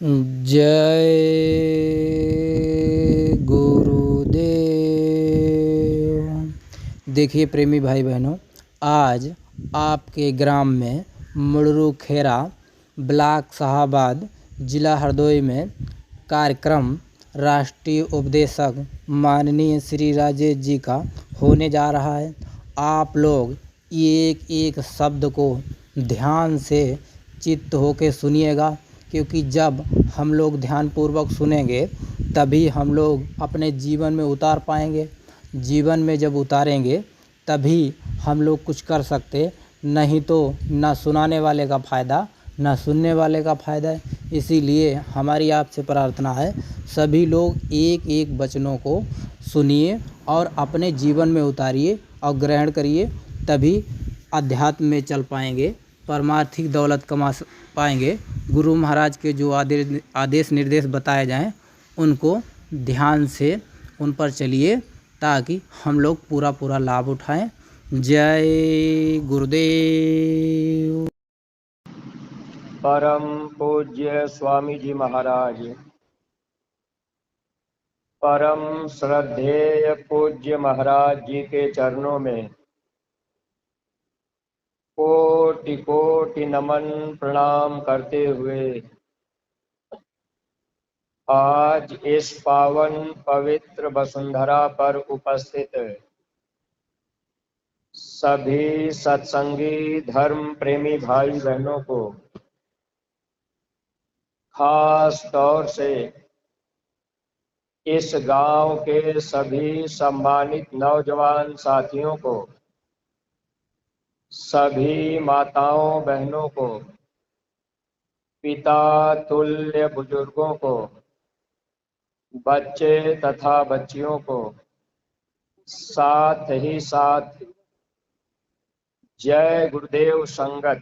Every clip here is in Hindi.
जय गुरुदेव। देखिए प्रेमी भाई बहनों, आज आपके ग्राम में मुड़रू खेरा ब्लॉक शाहाबाद जिला हरदोई में कार्यक्रम राष्ट्रीय उपदेशक माननीय श्री राजेश जी का होने जा रहा है। आप लोग एक एक शब्द को ध्यान से चित्त होके सुनिएगा, क्योंकि जब हम लोग ध्यानपूर्वक सुनेंगे तभी हम लोग अपने जीवन में उतार पाएंगे। जीवन में जब उतारेंगे तभी हम लोग कुछ कर सकते, नहीं तो ना सुनाने वाले का फ़ायदा ना सुनने वाले का फ़ायदा है। इसीलिए हमारी आपसे प्रार्थना है, सभी लोग एक एक वचनों को सुनिए और अपने जीवन में उतारिए और ग्रहण करिए, तभी अध्यात्म में चल पाएंगे, परमार्थिक दौलत कमा पाएंगे। गुरु महाराज के जो आदेश निर्देश बताए जाएं उनको ध्यान से उन पर चलिए, ताकि हम लोग पूरा लाभ उठाएं। जय गुरुदेव। परम पूज्य स्वामी जी महाराज, परम श्रद्धेय पूज्य महाराज जी के चरणों में कोटि कोटि नमन प्रणाम करते हुए आज इस पावन पवित्र वसुंधरा पर उपस्थित सभी सत्संगी धर्म प्रेमी भाई बहनों को, खास तौर से इस गांव के सभी सम्मानित नौजवान साथियों को, सभी माताओं बहनों को, पिता तुल्य बुजुर्गों को, बच्चे तथा बच्चियों को, साथ ही साथ जय गुरुदेव संगत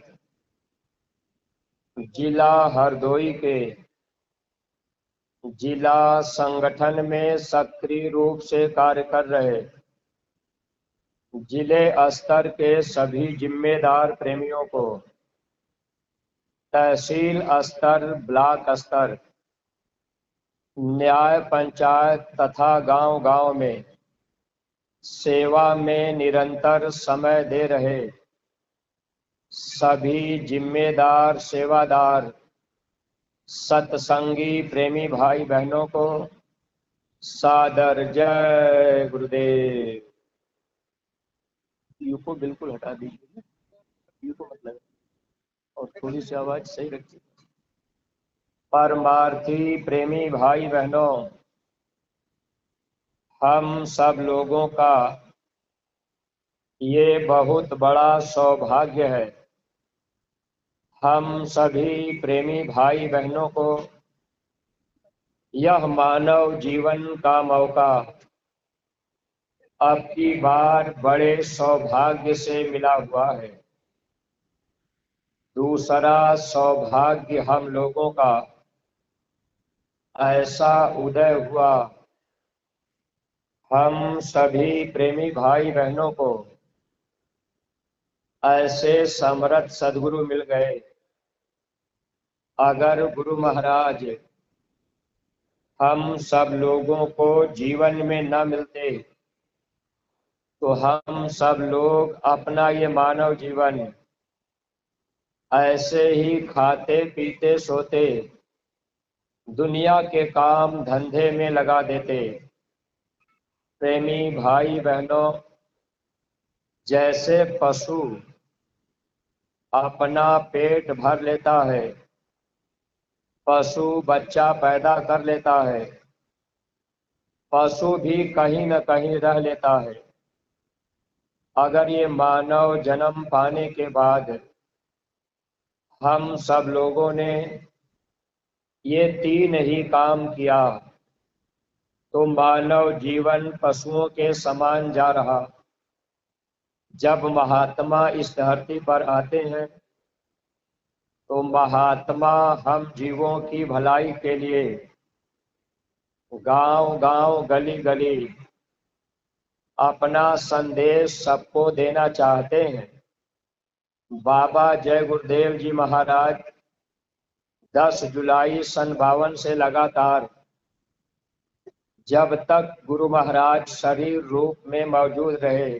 जिला हरदोई के जिला संगठन में सक्रिय रूप से कार्य कर रहे जिले स्तर के सभी जिम्मेदार प्रेमियों को, तहसील स्तर, ब्लॉक स्तर, न्याय पंचायत तथा गांव-गांव में सेवा में निरंतर समय दे रहे सभी जिम्मेदार सेवादार सत्संगी प्रेमी भाई बहनों को सादर जय गुरुदेव। यू को बिल्कुल हटा दीजिए, यू को मतलब, और थोड़ी सी आवाज सही रखिए। परमार्थी प्रेमी भाई बहनों, हम सब लोगों का ये बहुत बड़ा सौभाग्य है, हम सभी प्रेमी भाई बहनों को यह मानव जीवन का मौका अब की बार बड़े सौभाग्य से मिला हुआ है। दूसरा सौभाग्य हम लोगों का ऐसा उदय हुआ, हम सभी प्रेमी भाई बहनों को ऐसे समर्थ सद्गुरु मिल गए। अगर गुरु महाराज हम सब लोगों को जीवन में न मिलते तो हम सब लोग अपना ये मानव जीवन ऐसे ही खाते पीते सोते दुनिया के काम धंधे में लगा देते। प्रेमी भाई बहनों, जैसे पशु अपना पेट भर लेता है, पशु बच्चा पैदा कर लेता है, पशु भी कहीं न कहीं रह लेता है। अगर ये मानव जन्म पाने के बाद हम सब लोगों ने ये तीन ही काम किया तो मानव जीवन पशुओं के समान जा रहा। जब महात्मा इस धरती पर आते हैं तो महात्मा हम जीवों की भलाई के लिए गांव-गांव, गली-गली अपना संदेश सबको देना चाहते हैं। बाबा जय गुरुदेव जी महाराज 10 जुलाई सन 52 से लगातार जब तक गुरु महाराज शरीर रूप में मौजूद रहे,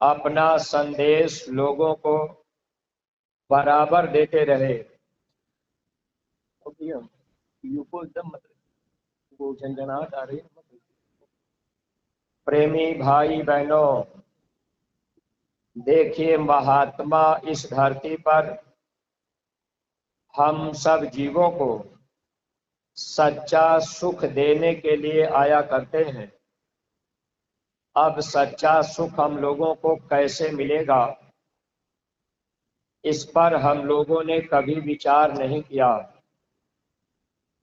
अपना संदेश लोगों को बराबर देते रहे। वो झंझनाहट आ रही है। प्रेमी भाई बहनों, देखिए, महात्मा इस धरती पर हम सब जीवों को सच्चा सुख देने के लिए आया करते हैं। अब सच्चा सुख हम लोगों को कैसे मिलेगा, इस पर हम लोगों ने कभी विचार नहीं किया।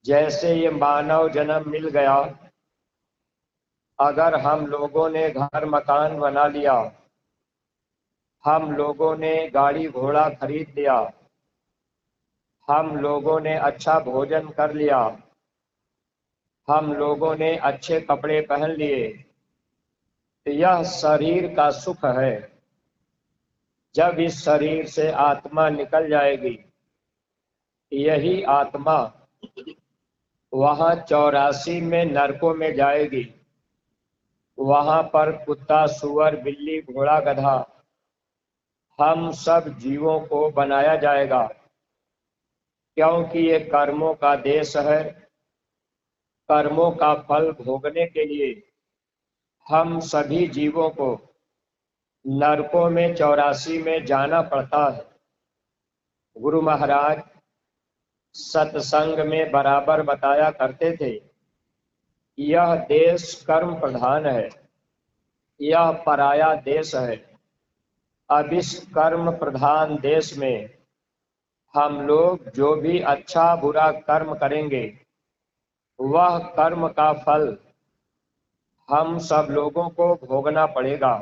जैसे ये मानव जन्म मिल गया, अगर हम लोगों ने घर मकान बना लिया, हम लोगों ने गाड़ी घोड़ा खरीद लिया, हम लोगों ने अच्छा भोजन कर लिया, हम लोगों ने अच्छे कपड़े पहन लिए, तो यह शरीर का सुख है। जब इस शरीर से आत्मा निकल जाएगी, यही आत्मा वहां 84 में नरकों में जाएगी। वहां पर कुत्ता, सुअर, बिल्ली, घोड़ा, गधा हम सब जीवों को बनाया जाएगा, क्योंकि ये कर्मों का देश है। कर्मों का फल भोगने के लिए हम सभी जीवों को नरकों में 84 में जाना पड़ता है। गुरु महाराज सत्संग में बराबर बताया करते थे, यह देश कर्म प्रधान है, यह पराया देश है। अब इस कर्म प्रधान देश में हम लोग जो भी अच्छा बुरा कर्म करेंगे, वह कर्म का फल हम सब लोगों को भोगना पड़ेगा।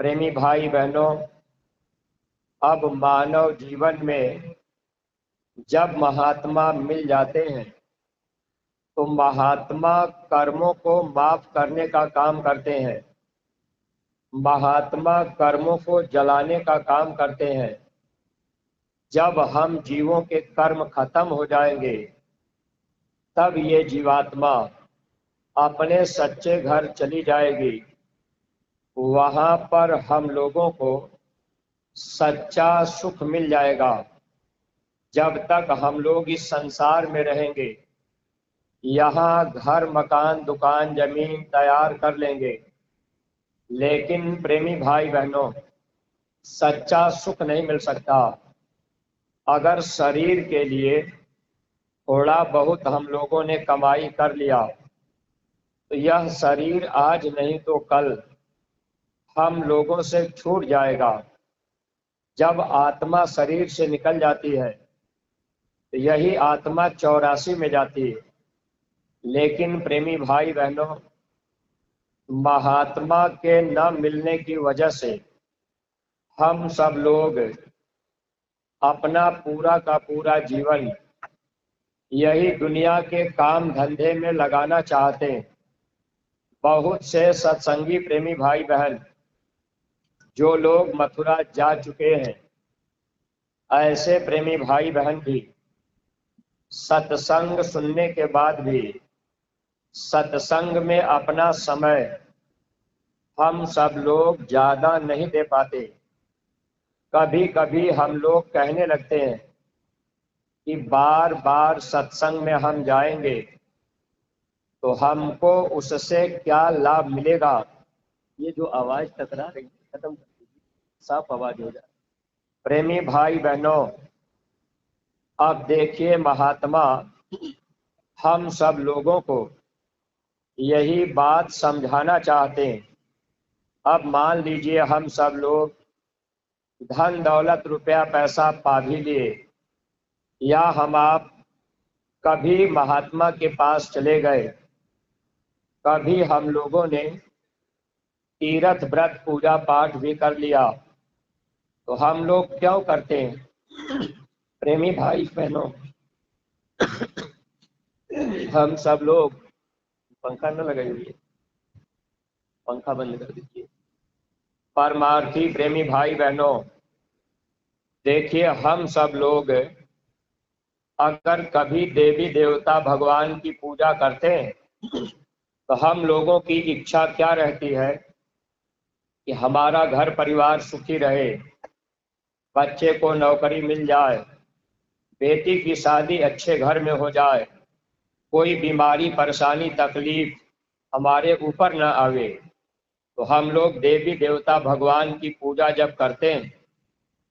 प्रेमी भाई बहनों, अब मानव जीवन में जब महात्मा मिल जाते हैं, तो महात्मा कर्मों को माफ करने का काम करते हैं। महात्मा कर्मों को जलाने का काम करते हैं। जब हम जीवों के कर्म खत्म हो जाएंगे, तब ये जीवात्मा अपने सच्चे घर चली जाएगी। वहां पर हम लोगों को सच्चा सुख मिल जाएगा। जब तक हम लोग इस संसार में रहेंगे, यहाँ घर मकान दुकान जमीन तैयार कर लेंगे, लेकिन प्रेमी भाई बहनों, सच्चा सुख नहीं मिल सकता। अगर शरीर के लिए थोड़ा बहुत हम लोगों ने कमाई कर लिया, तो यह शरीर आज नहीं तो कल हम लोगों से छूट जाएगा। जब आत्मा शरीर से निकल जाती है, तो यही आत्मा 84 में जाती है। लेकिन प्रेमी भाई बहनों, महात्मा के न मिलने की वजह से हम सब लोग अपना पूरा का पूरा जीवन यही दुनिया के काम धंधे में लगाना चाहते हैं। बहुत से सत्संगी प्रेमी भाई बहन जो लोग मथुरा जा चुके हैं, ऐसे प्रेमी भाई बहन भी सत्संग सुनने के बाद भी सत्संग में अपना समय हम सब लोग ज्यादा नहीं दे पाते। कभी कभी हम लोग कहने लगते हैं कि बार बार सत्संग में हम जाएंगे तो हमको उससे क्या लाभ मिलेगा। ये जो आवाज टकरा रही है, खत्म कर दीजिए, साफ आवाज हो जाए। प्रेमी भाई बहनों, अब देखिए, महात्मा हम सब लोगों को यही बात समझाना चाहते हैं। अब मान लीजिए हम सब लोग धन दौलत रुपया पैसा पा भी लिए, या हम आप कभी महात्मा के पास चले गए, कभी हम लोगों ने तीर्थ व्रत पूजा पाठ भी कर लिया, तो हम लोग क्यों करते हैं? प्रेमी भाई बहनों, हम सब लोग, पंखा न लगाइए, पंखा बंद कर दीजिए। परमार्थी प्रेमी भाई बहनों, देखिए, हम सब लोग अगर कभी देवी देवता भगवान की पूजा करते हैं तो हम लोगों की इच्छा क्या रहती है कि हमारा घर परिवार सुखी रहे, बच्चे को नौकरी मिल जाए, बेटी की शादी अच्छे घर में हो जाए, कोई बीमारी परेशानी तकलीफ हमारे ऊपर न आवे। तो हम लोग देवी देवता भगवान की पूजा जब करते हैं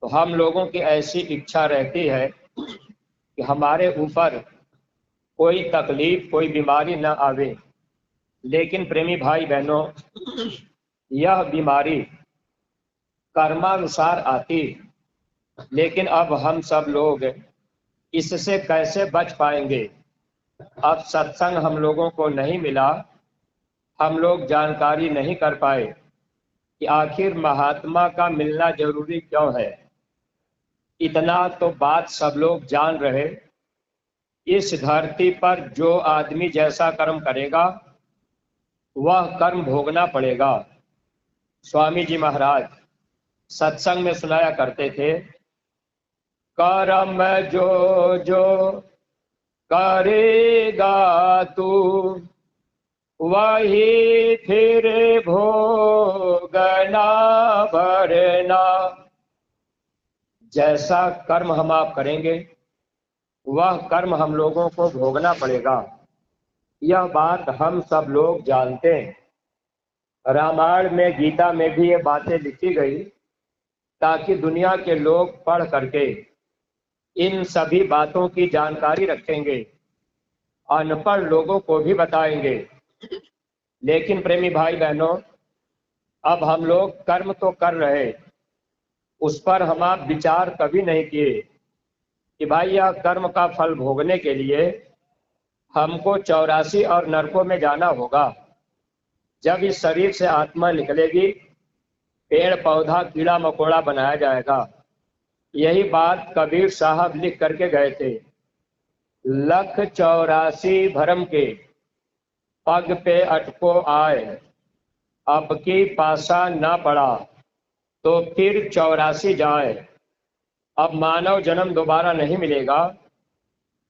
तो हम लोगों की ऐसी इच्छा रहती है कि हमारे ऊपर कोई तकलीफ कोई बीमारी न आवे। लेकिन प्रेमी भाई बहनों, यह बीमारी कर्मानुसार आती, लेकिन अब हम सब लोग इससे कैसे बच पाएंगे? अब सत्संग हम लोगों को नहीं मिला, हम लोग जानकारी नहीं कर पाए कि आखिर महात्मा का मिलना जरूरी क्यों है। इतना तो बात सब लोग जान रहे, इस धरती पर जो आदमी जैसा कर्म करेगा वह कर्म भोगना पड़ेगा। स्वामी जी महाराज सत्संग में सुनाया करते थे, कर्म जो जो करेगा तू वही फिर भोगना भरना। जैसा कर्म हम आप करेंगे वह कर्म हम लोगों को भोगना पड़ेगा। यह बात हम सब लोग जानते हैं। रामायण में गीता में भी ये बातें लिखी गई ताकि दुनिया के लोग पढ़ करके इन सभी बातों की जानकारी रखेंगे, अनपढ़ लोगों को भी बताएंगे। लेकिन प्रेमी भाई बहनों, अब हम लोग कर्म तो कर रहे, उस पर हम आप विचार कभी नहीं किए कि भाई यह कर्म का फल भोगने के लिए हमको 84 और नरकों में जाना होगा। जब इस शरीर से आत्मा निकलेगी पेड़ पौधा कीड़ा मकोड़ा बनाया जाएगा। यही बात कबीर साहब लिख करके गए थे, 184 भरम के पग पे अटको आए, अब की पासा ना पड़ा तो फिर 84 जाए। अब मानव जन्म दोबारा नहीं मिलेगा।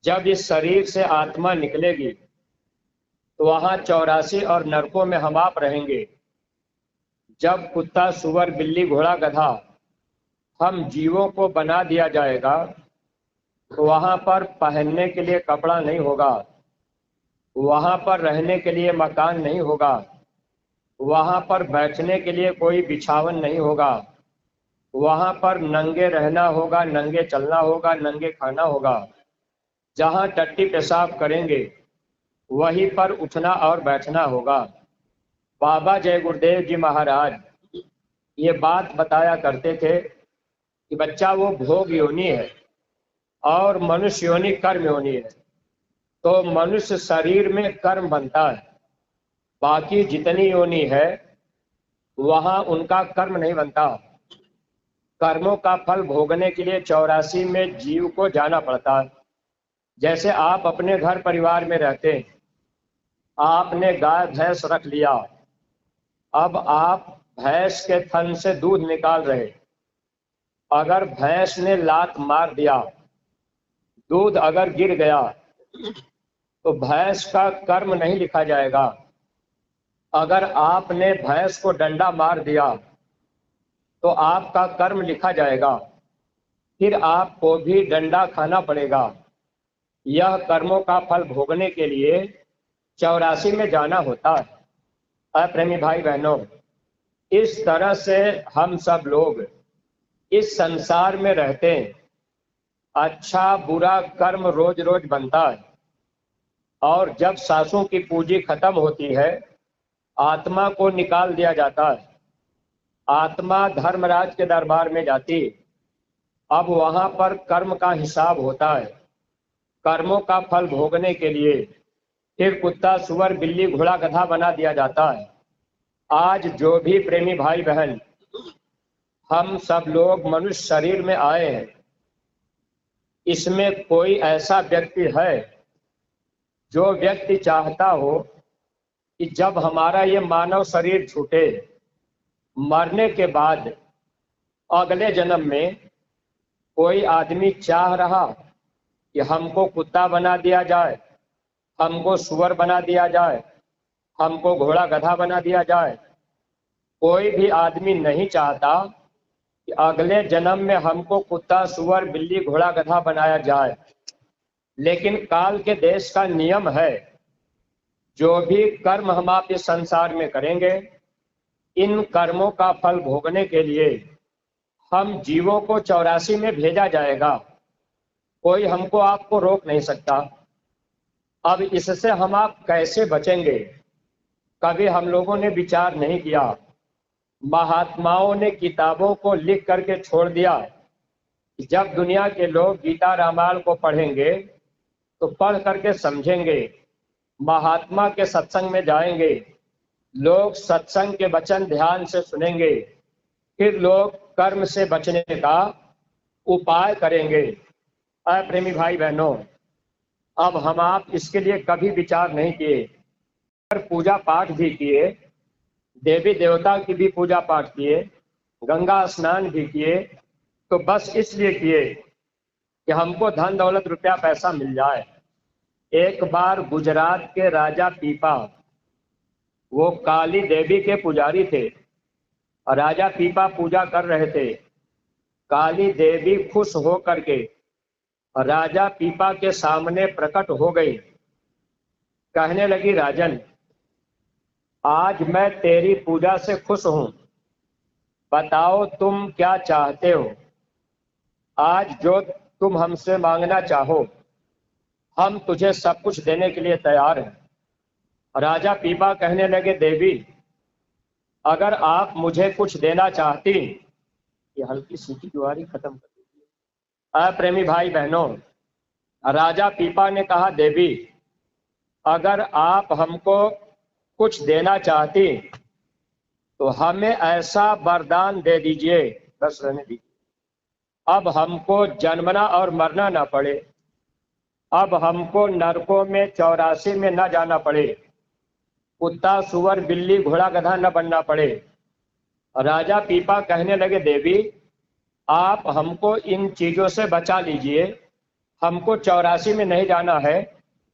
जब इस शरीर से आत्मा निकलेगी तो वहां 84 और नरकों में हम आप रहेंगे। जब कुत्ता सुअर बिल्ली घोड़ा गधा हम जीवों को बना दिया जाएगा तो वहां पर पहनने के लिए कपड़ा नहीं होगा, वहां पर रहने के लिए मकान नहीं होगा, वहां पर बैठने के लिए कोई बिछावन नहीं होगा, वहां पर नंगे रहना होगा, नंगे चलना होगा, नंगे खाना होगा। जहां टट्टी पेशाब करेंगे वहीं पर उठना और बैठना होगा। बाबा जय गुरुदेव जी महाराज ये बात बताया करते थे कि बच्चा वो भोग योनि है और मनुष्य योनि कर्म योनि है। तो मनुष्य शरीर में कर्म बनता है, बाकी जितनी योनि है वहां उनका कर्म नहीं बनता। कर्मों का फल भोगने के लिए 84 में जीव को जाना पड़ता है। जैसे आप अपने घर परिवार में रहते हैं, आपने गाय भैंस रख लिया, अब आप भैंस के थन से दूध निकाल रहे। अगर भैंस ने लात मार दिया, दूध अगर गिर गया तो भैंस का कर्म नहीं लिखा जाएगा। अगर आपने भैंस को डंडा मार दिया तो आपका कर्म लिखा जाएगा, फिर आपको भी डंडा खाना पड़ेगा। यह कर्मों का फल भोगने के लिए 84 में जाना होता है। प्रेमी भाई बहनों, इस तरह से हम सब लोग इस संसार में रहते हैं। अच्छा बुरा कर्म रोज रोज बनता है और जब सासों की पूंजी खत्म होती है आत्मा को निकाल दिया जाता है। आत्मा धर्मराज के दरबार में जाती, अब वहां पर कर्म का हिसाब होता है। कर्मों का फल भोगने के लिए फिर कुत्ता सुअर बिल्ली घोड़ा गधा बना दिया जाता है। आज जो भी प्रेमी भाई बहन हम सब लोग मनुष्य शरीर में आए हैं, इसमें कोई ऐसा व्यक्ति है जो व्यक्ति चाहता हो कि जब हमारा ये मानव शरीर छूटे, मरने के बाद अगले जन्म में कोई आदमी चाह रहा कि हमको कुत्ता बना दिया जाए, हमको सुअर बना दिया जाए, हमको घोड़ा गधा बना दिया जाए। कोई भी आदमी नहीं चाहता कि अगले जन्म में हमको कुत्ता सुअर बिल्ली घोड़ा गधा बनाया जाए। लेकिन काल के देश का नियम है, जो भी कर्म हम आप इस संसार में करेंगे, इन कर्मों का फल भोगने के लिए हम जीवों को 84 में भेजा जाएगा। कोई हमको आपको रोक नहीं सकता। अब इससे हम आप कैसे बचेंगे, कभी हम लोगों ने विचार नहीं किया। महात्माओं ने किताबों को लिख करके छोड़ दिया। जब दुनिया के लोग गीता रामायण को पढ़ेंगे तो पढ़ करके समझेंगे, महात्मा के सत्संग में जाएंगे, लोग सत्संग के वचन ध्यान से सुनेंगे, फिर लोग कर्म से बचने का उपाय करेंगे। प्रेमी भाई बहनों, अब हम आप इसके लिए कभी विचार नहीं किए। पूजा पाठ भी किए, देवी देवता की भी पूजा पाठ किए, गंगा स्नान भी किए, तो बस इसलिए किए कि हमको धन दौलत रुपया पैसा मिल जाए। एक बार गुजरात के राजा पीपा, वो काली देवी के पुजारी थे, और राजा पीपा पूजा कर रहे थे। काली देवी खुश हो करके राजा पीपा के सामने प्रकट हो गई। कहने लगी, राजन, आज मैं तेरी पूजा से खुश हूं, बताओ तुम क्या चाहते हो। आज जो तुम हमसे मांगना चाहो, हम तुझे सब कुछ देने के लिए तैयार हैं। राजा पीपा कहने लगे, देवी, अगर आप मुझे कुछ देना चाहती, ये हल्की सूखी जुआरी खत्म कर दीजिए। प्रेमी भाई बहनों, राजा पीपा ने कहा, देवी, अगर आप हमको कुछ देना चाहती तो हमें ऐसा वरदान दे दीजिए, बस रहने दीजिए, अब हमको जन्मना और मरना ना पड़े, अब हमको नरकों में 84 में न जाना पड़े, कुत्ता सुअर बिल्ली घोड़ा गधा न बनना पड़े। राजा पीपा कहने लगे, देवी, आप हमको इन चीजों से बचा लीजिए, हमको 84 में नहीं जाना है,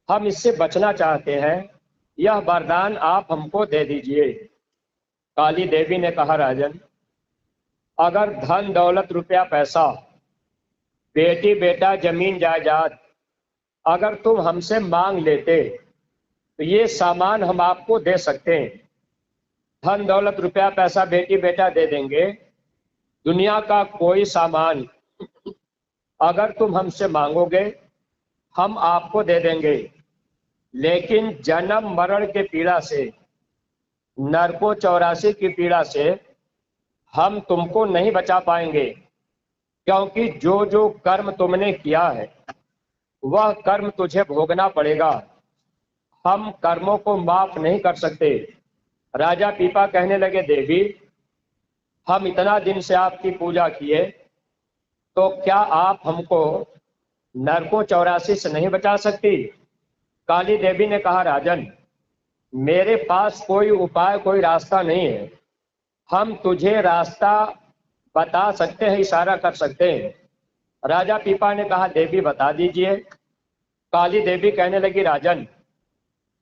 हम इससे बचना चाहते हैं, यह वरदान आप हमको दे दीजिए। काली देवी ने कहा, राजन, अगर धन दौलत रुपया पैसा, बेटी बेटा जमीन जायदाद अगर तुम हमसे मांग लेते तो ये सामान हम आपको दे सकते हैं। धन दौलत रुपया पैसा बेटी बेटा दे देंगे, दुनिया का कोई सामान अगर तुम हमसे मांगोगे हम आपको दे देंगे। लेकिन जन्म मरण के पीड़ा से, नरकों 84 की पीड़ा से हम तुमको नहीं बचा पाएंगे, क्योंकि जो जो कर्म तुमने किया है वह कर्म तुझे भोगना पड़ेगा, हम कर्मों को माफ नहीं कर सकते। राजा पीपा कहने लगे, देवी, हम इतना दिन से आपकी पूजा किए, तो क्या आप हमको नरकों 84 से नहीं बचा सकती। काली देवी ने कहा, राजन, मेरे पास कोई उपाय कोई रास्ता नहीं है, हम तुझे रास्ता बता सकते हैं, इशारा कर सकते हैं। राजा पीपा ने कहा, देवी बता दीजिए। काली देवी कहने लगी, राजन,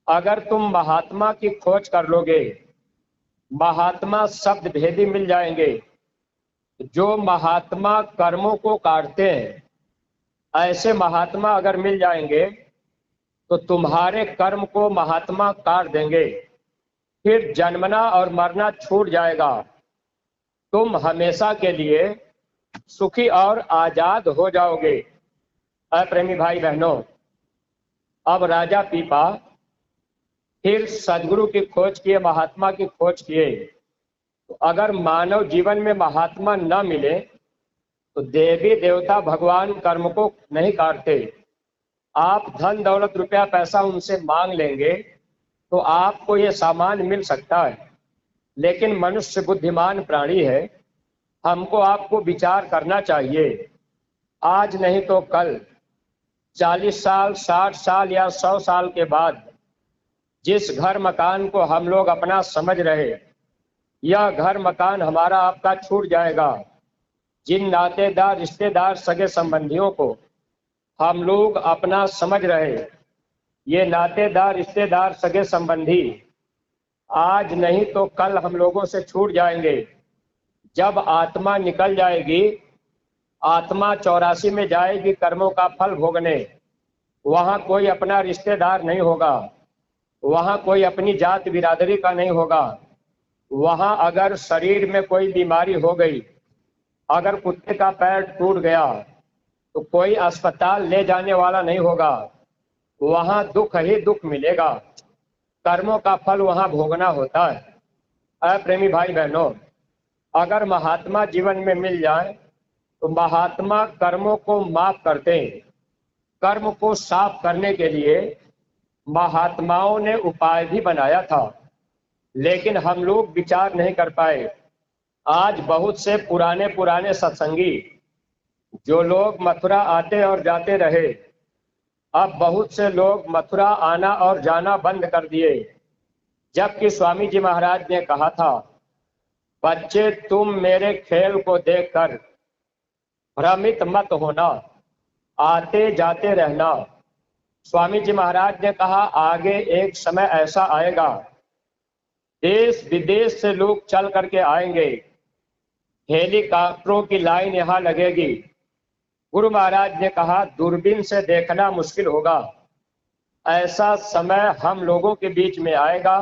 अगर तुम महात्मा की खोज कर लोगे, महात्मा शब्द भेदी मिल जाएंगे, जो महात्मा कर्मों को काटते हैं, ऐसे महात्मा अगर मिल जाएंगे तो तुम्हारे कर्म को महात्मा काट देंगे, फिर जन्मना और मरना छूट जाएगा, तुम हमेशा के लिए सुखी और आजाद हो जाओगे। प्रेमी भाई बहनों, अब राजा पीपा फिर सदगुरु की खोज किए, महात्मा की खोज किए। तो अगर मानव जीवन में महात्मा न मिले तो देवी देवता भगवान कर्म को नहीं काटते। आप धन दौलत रुपया पैसा उनसे मांग लेंगे तो आपको ये सामान मिल सकता है, लेकिन मनुष्य बुद्धिमान प्राणी है, हमको आपको विचार करना चाहिए। आज नहीं तो कल, 40 साल 60 साल या 100 साल के बाद जिस घर मकान को हम लोग अपना समझ रहे, यह घर मकान हमारा आपका छूट जाएगा। जिन नातेदार रिश्तेदार सगे संबंधियों को हम लोग अपना समझ रहे, ये नातेदार, रिश्तेदार, सगे संबंधी आज नहीं तो कल हम लोगों से छूट जाएंगे। जब आत्मा निकल जाएगी, आत्मा 84 में जाएगी कर्मों का फल भोगने, वहां कोई अपना रिश्तेदार नहीं होगा, वहां कोई अपनी जात बिरादरी का नहीं होगा। वहां अगर शरीर में कोई बीमारी हो गई, अगर कुत्ते का पैर टूट गया, तो कोई अस्पताल ले जाने वाला नहीं होगा, वहां दुख ही दुख मिलेगा। कर्मों का फल वहां भोगना होता है। प्रेमी भाई बहनों, अगर महात्मा जीवन में मिल जाए तो महात्मा कर्मों को माफ करते हैं। कर्म को साफ करने के लिए महात्माओं ने उपाय भी बनाया था, लेकिन हम लोग विचार नहीं कर पाए। आज बहुत से पुराने सत्संगी, जो लोग मथुरा आते और जाते रहे, अब बहुत से लोग मथुरा आना और जाना बंद कर दिए। जबकि स्वामी जी महाराज ने कहा था, बच्चे तुम मेरे खेल को देखकर भ्रमित मत होना, आते जाते रहना। स्वामी जी महाराज ने कहा, आगे एक समय ऐसा आएगा, देश विदेश से लोग चल करके आएंगे, हेलीकॉप्टरों की लाइन यहाँ लगेगी। गुरु महाराज ने कहा, दूरबीन से देखना मुश्किल होगा। ऐसा समय हम लोगों के बीच में आएगा,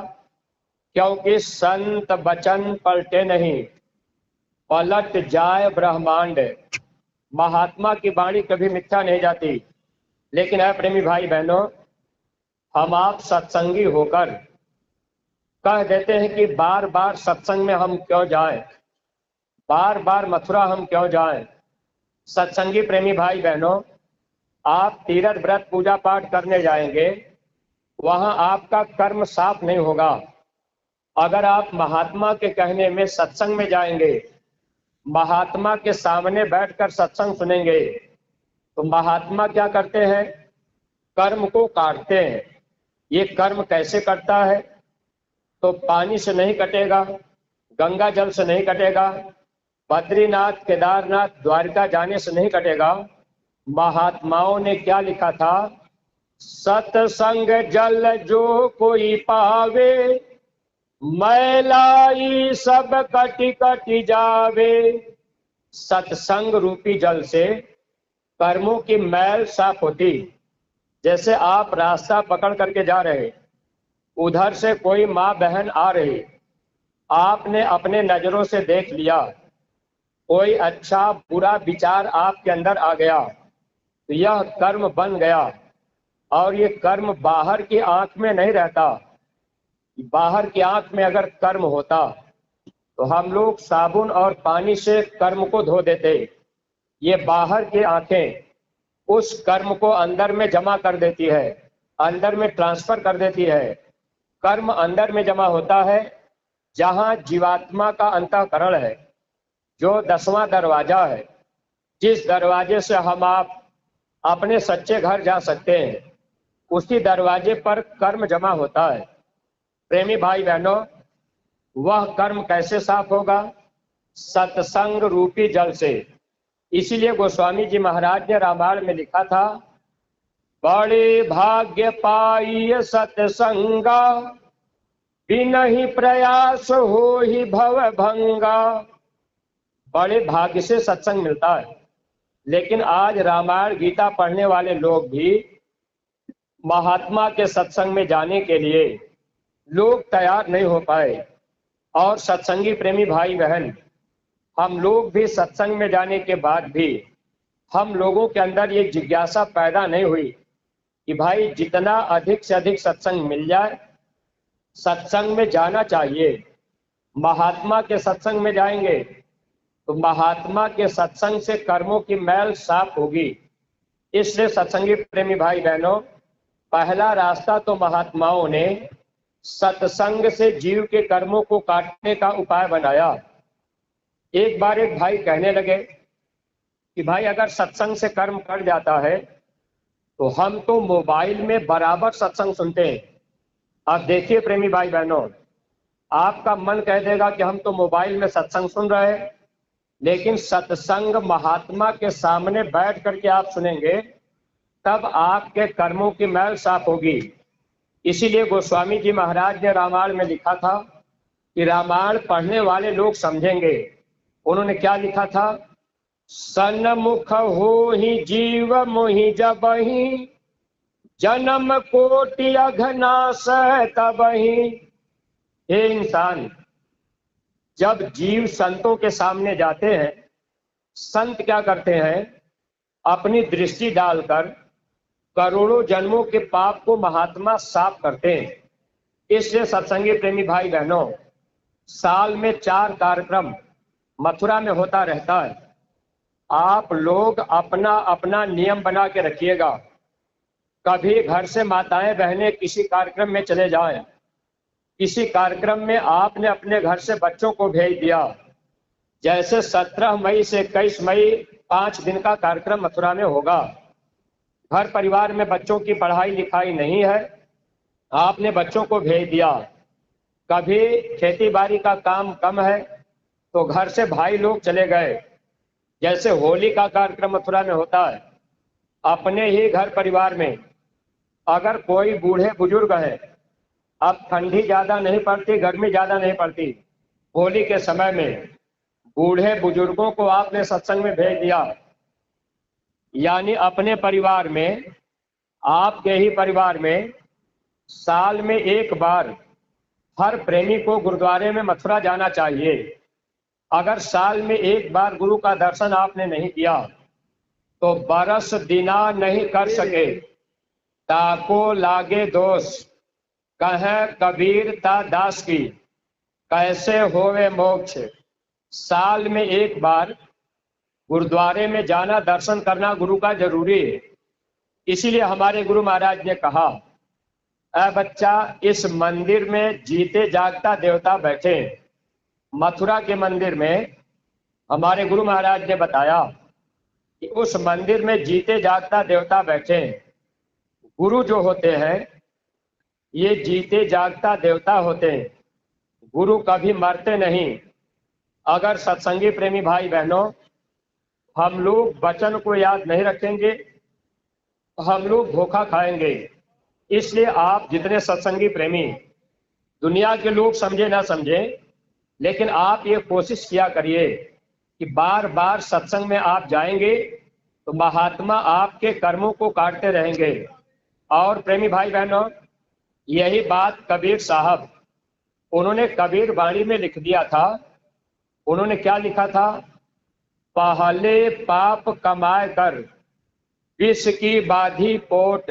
क्योंकि संत वचन पलटे नहीं, पलट जाए ब्रह्मांड। महात्मा की वाणी कभी मिथ्या नहीं जाती। लेकिन है प्रेमी भाई बहनों, हम आप सत्संगी होकर कह देते हैं कि बार बार सत्संग में हम क्यों जाएं, बार बार मथुरा हम क्यों जाएं। सत्संगी प्रेमी भाई बहनों, आप तीर्थ व्रत पूजा पाठ करने जाएंगे, वहां आपका कर्म साफ नहीं होगा। अगर आप महात्मा के कहने में सत्संग में जाएंगे, महात्मा के सामने बैठकर सत्संग सुनेंगे, तो महात्मा क्या करते हैं? कर्म को काटते हैं। ये कर्म कैसे कटता है? तो पानी से नहीं कटेगा, गंगा जल से नहीं कटेगा, बद्रीनाथ, केदारनाथ, द्वारका जाने से नहीं कटेगा। महात्माओं ने क्या लिखा था? सत्संग जल जो कोई पावे, मैलाई सब कटी कटी जावे। सत्संग रूपी जल से कर्मों की मैल साफ होती। जैसे आप रास्ता पकड़ करके जा रहे, उधर से कोई माँ बहन आ रही, आपने अपने नजरों से देख लिया, कोई अच्छा बुरा विचार आपके अंदर आ गया, तो यह कर्म बन गया। और ये कर्म बाहर की आंख में नहीं रहता। बाहर की आंख में अगर कर्म होता तो हम लोग साबुन और पानी से कर्म को धो देते। ये बाहर की आंखें उस कर्म को अंदर में जमा कर देती है, अंदर में ट्रांसफर कर देती है। कर्म अंदर में जमा होता है, जहां जीवात्मा का अंतःकरण है, जो 10वां दरवाजा है, जिस दरवाजे से हम आप अपने सच्चे घर जा सकते हैं, उसी दरवाजे पर कर्म जमा होता है। प्रेमी भाई बहनों, वह कर्म कैसे साफ होगा? सत्संग रूपी जल से। इसीलिए गोस्वामी जी महाराज ने रामायण में लिखा था, बड़े भाग्य पाई सत्संगा, बिनहि प्रयास हो ही भव भंगा। बड़े भाग्य से सत्संग मिलता है। लेकिन आज रामायण गीता पढ़ने वाले लोग भी महात्मा के सत्संग में जाने के लिए लोग तैयार नहीं हो पाए। और सत्संगी प्रेमी भाई बहन, हम लोग भी सत्संग में जाने के बाद भी हम लोगों के अंदर ये जिज्ञासा पैदा नहीं हुई कि भाई जितना अधिक से अधिक सत्संग मिल जाए, सत्संग में जाना चाहिए। महात्मा के सत्संग में जाएंगे तो महात्मा के सत्संग से कर्मों की मैल साफ होगी। इसलिए सत्संगी प्रेमी भाई बहनों, पहला रास्ता तो महात्माओं ने सत्संग से जीव के कर्मों को काटने का उपाय बनाया। एक बार एक भाई कहने लगे कि भाई अगर सत्संग से कर्म कट जाता है तो हम तो मोबाइल में बराबर सत्संग सुनते हैं। आप देखिए प्रेमी भाई बहनों, आपका मन कह देगा कि हम तो मोबाइल में सत्संग सुन रहे हैं, लेकिन सत्संग महात्मा के सामने बैठ करके आप सुनेंगे तब आपके कर्मों की मैल साफ होगी। इसीलिए गोस्वामी जी महाराज ने रामायण में लिखा था कि रामायण पढ़ने वाले लोग समझेंगे। उन्होंने क्या लिखा था? सन्मुख हो ही जीव मोहि जबहि, जन्म कोटि अघनाश तबहि। हे इंसान, जब जीव संतों के सामने जाते हैं, संत क्या करते हैं? अपनी दृष्टि डालकर करोड़ों जन्मों के पाप को महात्मा साफ करते हैं। इसलिए सत्संगी प्रेमी भाई बहनों, साल में 4 कार्यक्रम मथुरा में होता रहता है। आप लोग अपना अपना नियम बना के रखिएगा। कभी घर से माताएं बहनें किसी कार्यक्रम में चले जाएं, किसी कार्यक्रम में आपने अपने घर से बच्चों को भेज दिया, जैसे 17 मई से 21 मई 5 दिन का कार्यक्रम मथुरा में होगा। घर परिवार में बच्चों की पढ़ाई लिखाई नहीं है, आपने बच्चों को भेज दिया। कभी खेती बाड़ी का काम कम है तो घर से भाई लोग चले गए, जैसे होली का कार्यक्रम मथुरा में होता है। अपने ही घर परिवार में अगर कोई बूढ़े बुजुर्ग है, अब ठंडी ज्यादा नहीं पड़ती, गर्मी ज्यादा नहीं पड़ती, होली के समय में बूढ़े बुजुर्गों को आपने सत्संग में भेज दिया, यानी अपने परिवार में, आपके ही परिवार में साल में एक बार हर प्रेमी को गुरुद्वारे में मथुरा जाना चाहिए। अगर साल में एक बार गुरु का दर्शन आपने नहीं किया तो बरस दिना नहीं कर सके, ताको लागे दोष, कहे कबीर ता दास की, कैसे होवे मोक्ष। साल में एक बार गुरुद्वारे में जाना, दर्शन करना गुरु का जरूरी है। इसीलिए हमारे गुरु महाराज ने कहा, ऐ बच्चा, इस मंदिर में जीते जागता देवता बैठे। मथुरा के मंदिर में हमारे गुरु महाराज ने बताया कि उस मंदिर में जीते जागता देवता बैठे। गुरु जो होते हैं ये जीते जागता देवता होते हैं, गुरु कभी मरते नहीं। अगर सत्संगी प्रेमी भाई बहनों हम लोग वचन को याद नहीं रखेंगे, हम लोग धोखा खाएंगे। इसलिए आप जितने सत्संगी प्रेमी, दुनिया के लोग समझे ना समझे, लेकिन आप ये कोशिश किया करिए कि बार बार सत्संग में आप जाएंगे तो महात्मा आपके कर्मों को काटते रहेंगे। और प्रेमी भाई बहनों, यही बात कबीर साहब, उन्होंने कबीर वाणी में लिख दिया था। उन्होंने क्या लिखा था? पहले पाप कमाए कर विष की बाधी पोट,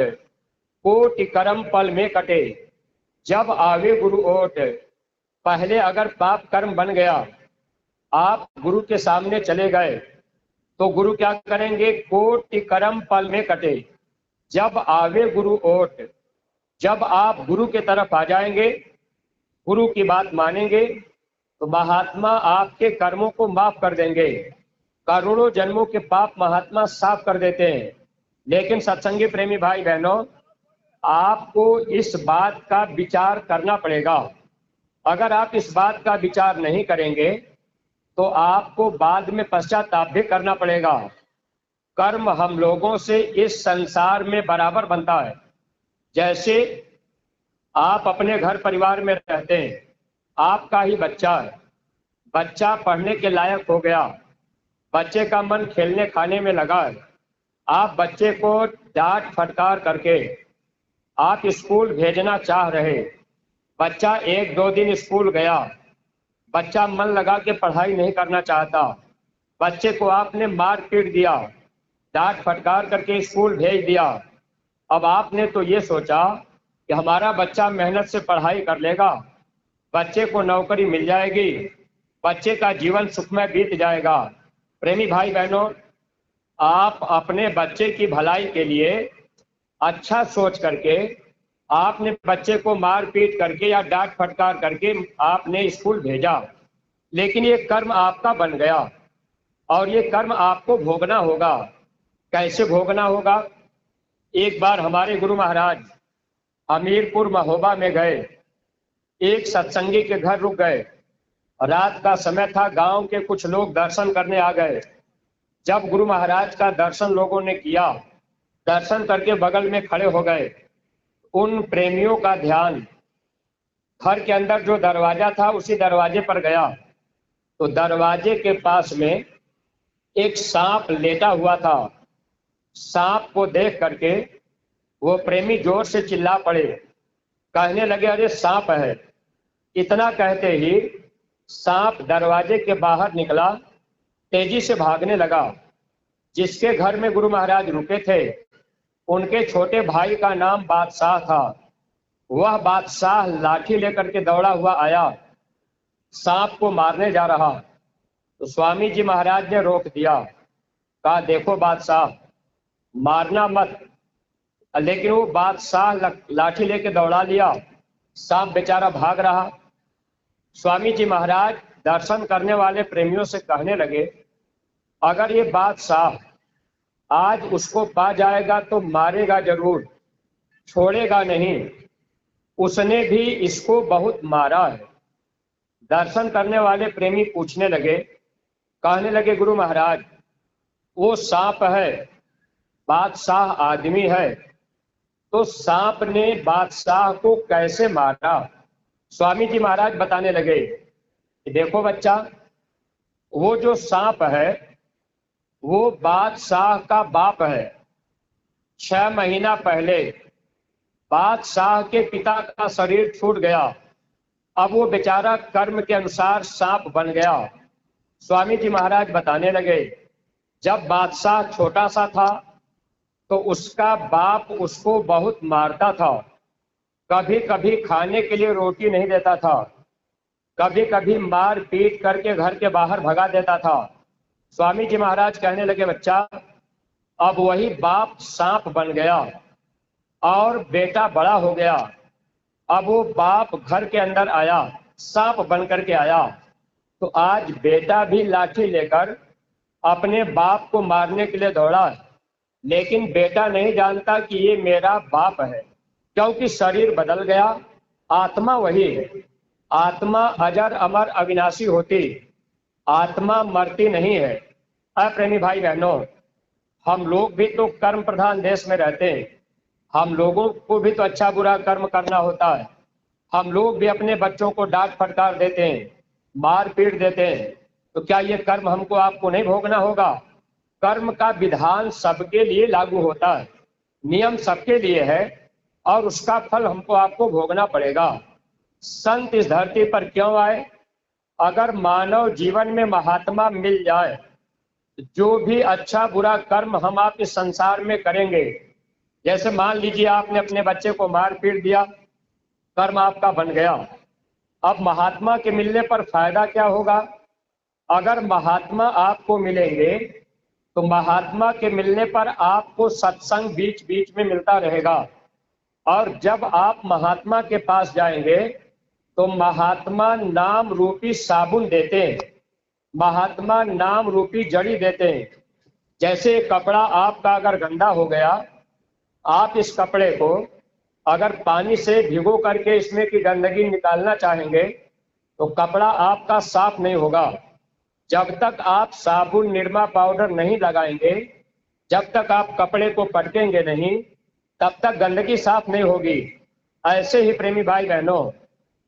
कोटि कर्म पल में कटे, जब आवे गुरु ओट। पहले अगर पाप कर्म बन गया, आप गुरु के सामने चले गए तो गुरु क्या करेंगे? कोटि कर्म पल में कटे, जब आवे गुरु ओट। जब आप गुरु के तरफ आ जाएंगे, गुरु की बात मानेंगे, तो महात्मा आपके कर्मों को माफ कर देंगे। करोड़ों जन्मों के पाप महात्मा साफ कर देते हैं। लेकिन सत्संगी प्रेमी भाई बहनों, आपको इस बात का विचार करना पड़ेगा। अगर आप इस बात का विचार नहीं करेंगे तो आपको बाद में पश्चाताप भी करना पड़ेगा। कर्म हम लोगों से इस संसार में बराबर बनता है। जैसे आप अपने घर परिवार में रहते हैं, आपका ही बच्चा है, बच्चा पढ़ने के लायक हो गया, बच्चे का मन खेलने खाने में लगा है, आप बच्चे को डांट फटकार करके आप स्कूल भेजना चाह रहे, बच्चा 1-2 दिन स्कूल गया, बच्चा मन लगा के पढ़ाई नहीं करना चाहता, बच्चे को आपने मार पीट दिया, डांट फटकार करके स्कूल भेज दिया। अब आपने तो ये सोचा कि हमारा बच्चा मेहनत से पढ़ाई कर लेगा, बच्चे को नौकरी मिल जाएगी, बच्चे का जीवन सुखमय बीत जाएगा। प्रेमी भाई बहनों, आप अपने बच्चे की भलाई के लिए अच्छा सोच करके आपने बच्चे को मार पीट करके या डांट फटकार करके आपने स्कूल भेजा, लेकिन ये कर्म आपका बन गया और ये कर्म आपको भोगना होगा। कैसे भोगना होगा? एक बार हमारे गुरु महाराज हमीरपुर महोबा में गए, एक सत्संगी के घर रुक गए। रात का समय था, गांव के कुछ लोग दर्शन करने आ गए। जब गुरु महाराज का दर्शन लोगों ने किया दर्शन करके बगल में खड़े हो गए। उन प्रेमियों का ध्यान घर के अंदर जो दरवाजा था उसी दरवाजे पर गया, तो दरवाजे के पास में एक सांप लेटा हुआ था। सांप को देख करके वो प्रेमी जोर से चिल्ला पड़े, कहने लगे अरे सांप है। इतना कहते ही सांप दरवाजे के बाहर निकला, तेजी से भागने लगा। जिसके घर में गुरु महाराज रुके थे उनके छोटे भाई का नाम बादशाह था। वह बादशाह लाठी लेकर के दौड़ा हुआ आया, सांप को मारने जा रहा। तो स्वामी जी महाराज ने रोक दिया, कहा देखो बादशाह, मारना मत। लेकिन वो बादशाह लाठी लेके दौड़ा लिया, सांप बेचारा भाग रहा। स्वामी जी महाराज दर्शन करने वाले प्रेमियों से कहने लगे, अगर ये बादशाह आज उसको पा जाएगा तो मारेगा जरूर, छोड़ेगा नहीं। उसने भी इसको बहुत मारा है। दर्शन करने वाले प्रेमी पूछने लगे, कहने लगे गुरु महाराज वो सांप है, बादशाह आदमी है, तो सांप ने बादशाह को कैसे मारा? स्वामी जी महाराज बताने लगे, देखो बच्चा, वो जो सांप है वो बादशाह का बाप है। 6 महीना पहले बादशाह के पिता का शरीर छूट गया, अब वो बेचारा कर्म के अनुसार सांप बन गया। स्वामी जी महाराज बताने लगे, जब बादशाह छोटा सा था तो उसका बाप उसको बहुत मारता था। कभी कभी खाने के लिए रोटी नहीं देता था, कभी कभी मार पीट करके घर के बाहर भगा देता था। स्वामी जी महाराज कहने लगे, बच्चा, अब वही बाप सांप बन गया और बेटा बड़ा हो गया। अब वो बाप घर के अंदर आया, सांप बन करके आया, तो आज बेटा भी लाठी लेकर अपने बाप को मारने के लिए दौड़ा। लेकिन बेटा नहीं जानता कि ये मेरा बाप है, क्योंकि शरीर बदल गया, आत्मा वही है। आत्मा अजर अमर अविनाशी होती, आत्मा मरती नहीं है। अप्रेमी भाई बहनों, हम लोग भी तो कर्म प्रधान देश में रहते हैं। हम लोगों को भी तो अच्छा बुरा कर्म करना होता है। हम लोग भी अपने बच्चों को डांट फटकार देते हैं, मार पीट देते हैं, तो क्या ये कर्म हमको आपको नहीं भोगना होगा? कर्म का विधान सबके लिए लागू होता है, नियम सबके लिए है, और उसका फल हमको आपको भोगना पड़ेगा। संत इस धरती पर क्यों आए? अगर मानव जीवन में महात्मा मिल जाए, जो भी अच्छा बुरा कर्म हम आप इस संसार में करेंगे, जैसे मान लीजिए आपने अपने बच्चे को मार पीट दिया, कर्म आपका बन गया। अब महात्मा के मिलने पर फायदा क्या होगा? अगर महात्मा आपको मिलेंगे तो महात्मा के मिलने पर आपको सत्संग बीच बीच में मिलता रहेगा, और जब आप महात्मा के पास जाएंगे तो महात्मा नाम रूपी साबुन देते हैं, महात्मा नाम रूपी जड़ी देते हैं। जैसे कपड़ा आपका अगर गंदा हो गया, आप इस कपड़े को अगर पानी से भिगो करके इसमें की गंदगी निकालना चाहेंगे तो कपड़ा आपका साफ नहीं होगा। जब तक आप साबुन निरमा पाउडर नहीं लगाएंगे, जब तक आप कपड़े को पटकेंगे नहीं, तब तक गंदगी साफ नहीं होगी। ऐसे ही प्रेमी भाई बहनों,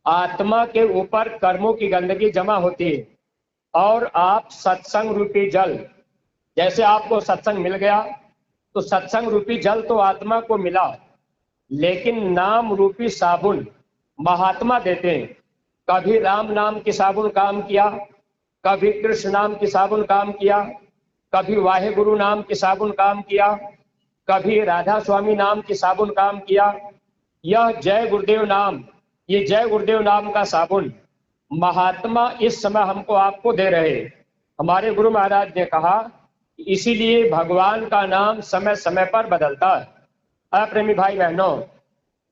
आत्मा के ऊपर कर्मों की गंदगी जमा होती है, और आप सत्संग रूपी जल, जैसे आपको सत्संग मिल गया तो सत्संग रूपी जल तो आत्मा को मिला, लेकिन नाम रूपी साबुन महात्मा देते हैं। कभी राम नाम की साबुन काम किया, कभी कृष्ण नाम की साबुन काम किया, कभी वाहेगुरु नाम की साबुन काम किया, कभी राधा स्वामी नाम की साबुन काम किया। यह जय गुरुदेव नाम, ये जय गुरुदेव नाम का साबुन महात्मा इस समय हमको आपको दे रहे। हमारे गुरु महाराज ने कहा, इसीलिए भगवान का नाम समय समय पर बदलता है। अप्रेमी भाई बहनों,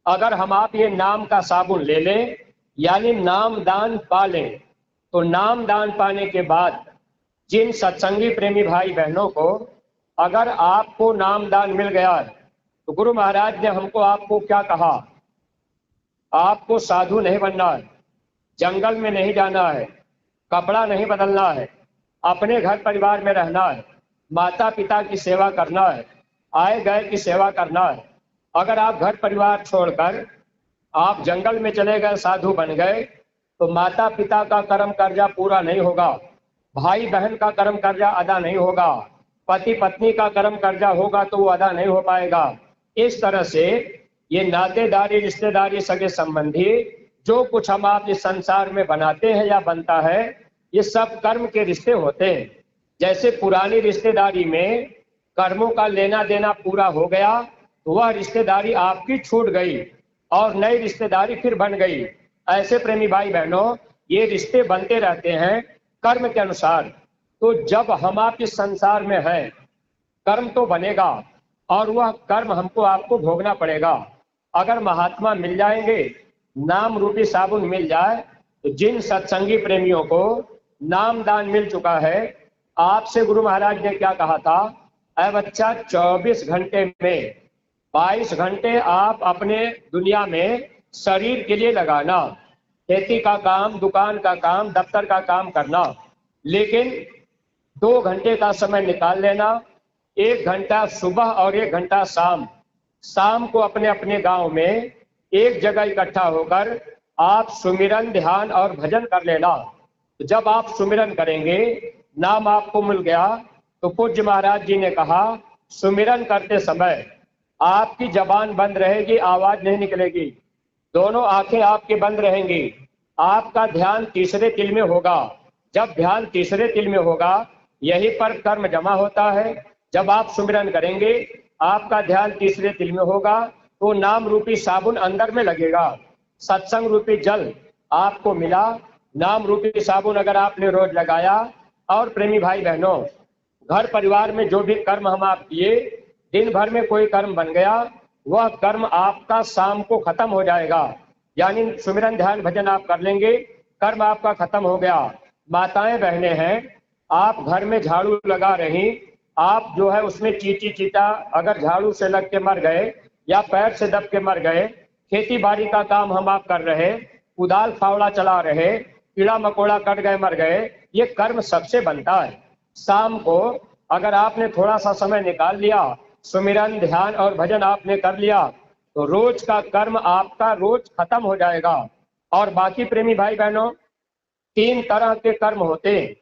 अगर हम आप ये नाम का साबुन ले लें, यानी नाम दान पा लें, तो नाम दान पाने के बाद जिन सत्संगी प्रेमी भाई बहनों को अगर आपको नाम दान मिल गया है, तो गुरु महाराज ने हमको आपको क्या कहा? आपको साधु नहीं बनना है, जंगल में नहीं जाना है, कपड़ा नहीं बदलना है, अपने घर परिवार में रहना है, माता पिता की सेवा करना है, आए गए की सेवा करना है। अगर आप घर परिवार छोड़कर आप जंगल में चले गए, साधु बन गए, तो माता पिता का कर्म कर्जा पूरा नहीं होगा, भाई बहन का कर्म कर्जा अदा नहीं होगा, पति पत्नी का कर्म कर्जा होगा तो वो अदा नहीं हो पाएगा। इस तरह से ये नातेदारी, रिश्तेदारी, सगे संबंधी जो कुछ हम आप इस संसार में बनाते हैं या बनता है, ये सब कर्म के रिश्ते होते हैं। जैसे पुरानी रिश्तेदारी में कर्मों का लेना देना पूरा हो गया तो वह रिश्तेदारी आपकी छूट गई और नई रिश्तेदारी फिर बन गई। ऐसे प्रेमी भाई बहनों, ये रिश्ते बनते रहते हैं कर्म के अनुसार। तो जब हम आप इस संसार में हैं, कर्म तो बनेगा और वह कर्म हमको आपको भोगना पड़ेगा। अगर महात्मा मिल जाएंगे, नाम रूपी साबुन मिल जाए, तो जिन सत्संगी प्रेमियों को नाम दान मिल चुका है, आपसे गुरु महाराज ने क्या कहा था, अरे बच्चा 24 घंटे में 22 घंटे आप अपने दुनिया में शरीर के लिए लगाना, खेती का काम, दुकान का काम, दफ्तर का काम करना, लेकिन 2 घंटे का समय निकाल लेना, 1 घंटा सुबह और 1 घंटा शाम को अपने अपने गांव में एक जगह इकट्ठा होकर आप सुमिरन, ध्यान और भजन कर लेना। जब आप सुमिरन करेंगे, नाम आपको मिल गया, तो पूज्य महाराज जी ने कहा सुमिरन करते समय आपकी जबान बंद रहेगी, आवाज नहीं निकलेगी, दोनों आंखें आपकी बंद रहेंगी, आपका ध्यान तीसरे तिल में होगा। जब ध्यान तीसरे तिल में होगा, यहीं पर कर्म जमा होता है। जब आप सुमिरन करेंगे, आपका ध्यान तीसरे तिल में होगा, तो नाम रूपी साबुन अंदर में लगेगा, सत्संग रूपी जल आपको मिला। नाम रूपी साबुन अगर आपने रोज लगाया, और प्रेमी भाई बहनों, घर परिवार में जो भी कर्म हम आप किए, दिन भर में कोई कर्म बन गया, वह कर्म आपका शाम को खत्म हो जाएगा। यानी सुमिरन, ध्यान, भजन आप कर लेंगे, कर्म आपका खत्म हो गया। माताएं बहनें हैं, आप घर में झाड़ू लगा रही, आप जो है उसमें चींटी चीटा अगर झाड़ू से लग के मर गए या पैर से दब के मर गए, खेती बाड़ी का काम हम आप कर रहे, कुदाल फावड़ा चला रहे, कीड़ा मकोड़ा कट गए, मर गए, ये कर्म सबसे बनता है। शाम को अगर आपने थोड़ा सा समय निकाल लिया, सुमिरन, ध्यान और भजन आपने कर लिया, तो रोज का कर्म आपका रोज खत्म हो जाएगा। और बाकी प्रेमी भाई बहनों, 3 तरह के कर्म होते हैं।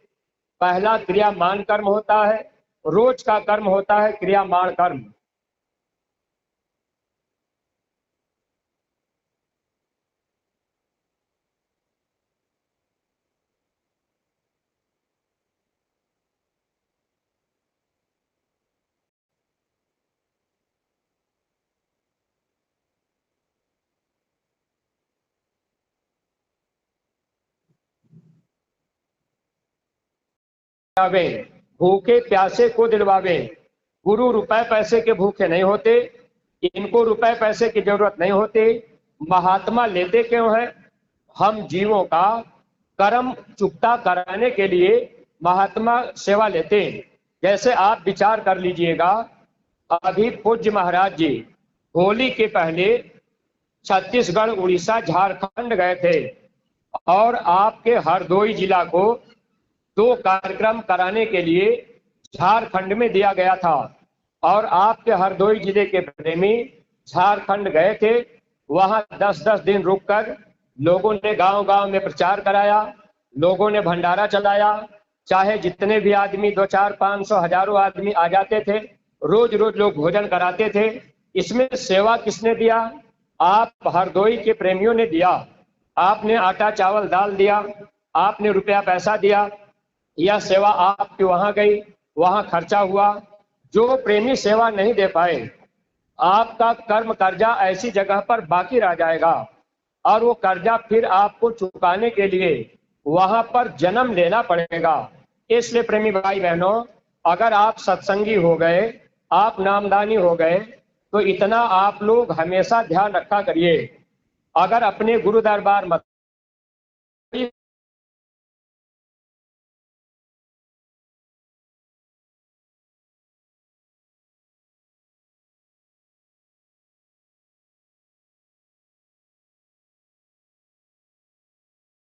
पहला क्रियामान कर्म होता है, रोज का कर्म होता है क्रियामान कर्म। भूखे प्यासे को दिलवावे। गुरु रुपए पैसे के भूखे नहीं होते, इनको रुपए पैसे की जरूरत नहीं होती। महात्मा लेते क्यों हैं? हम जीवों का कर्म चुकता कराने के लिए महात्मा सेवा लेते हैं। जैसे आप विचार कर लीजिएगा, अभी पूज्य महाराज जी होली के पहले छत्तीसगढ़, उड़ीसा, झारखंड गए थे और आपके हरदोई जिला को 2 कार्यक्रम कराने के लिए झारखंड में दिया गया था। और आपके हरदोई जिले के प्रेमी झारखंड गए थे, वहां 10-10 दिन रुककर लोगों ने गांव-गांव में प्रचार कराया, लोगों ने भंडारा चलाया। चाहे जितने भी आदमी 200-400-500 हजारों आदमी आ जाते थे, रोज रोज लोग भोजन कराते थे। इसमें सेवा किसने दिया? आप हरदोई के प्रेमियों ने दिया। आपने आटा चावल दाल दिया, आपने रुपया पैसा दिया, यह सेवा आपके वहां गई, वहां खर्चा हुआ। जो प्रेमी सेवा नहीं दे पाए, आपका कर्म कर्जा ऐसी जगह पर बाकी रह जाएगा और वो कर्जा फिर आपको चुकाने के लिए वहां पर जन्म लेना पड़ेगा। इसलिए प्रेमी भाई बहनों, अगर आप सत्संगी हो गए, आप नामदानी हो गए, तो इतना आप लोग हमेशा ध्यान रखा करिए, अगर अपने गुरु दरबार मत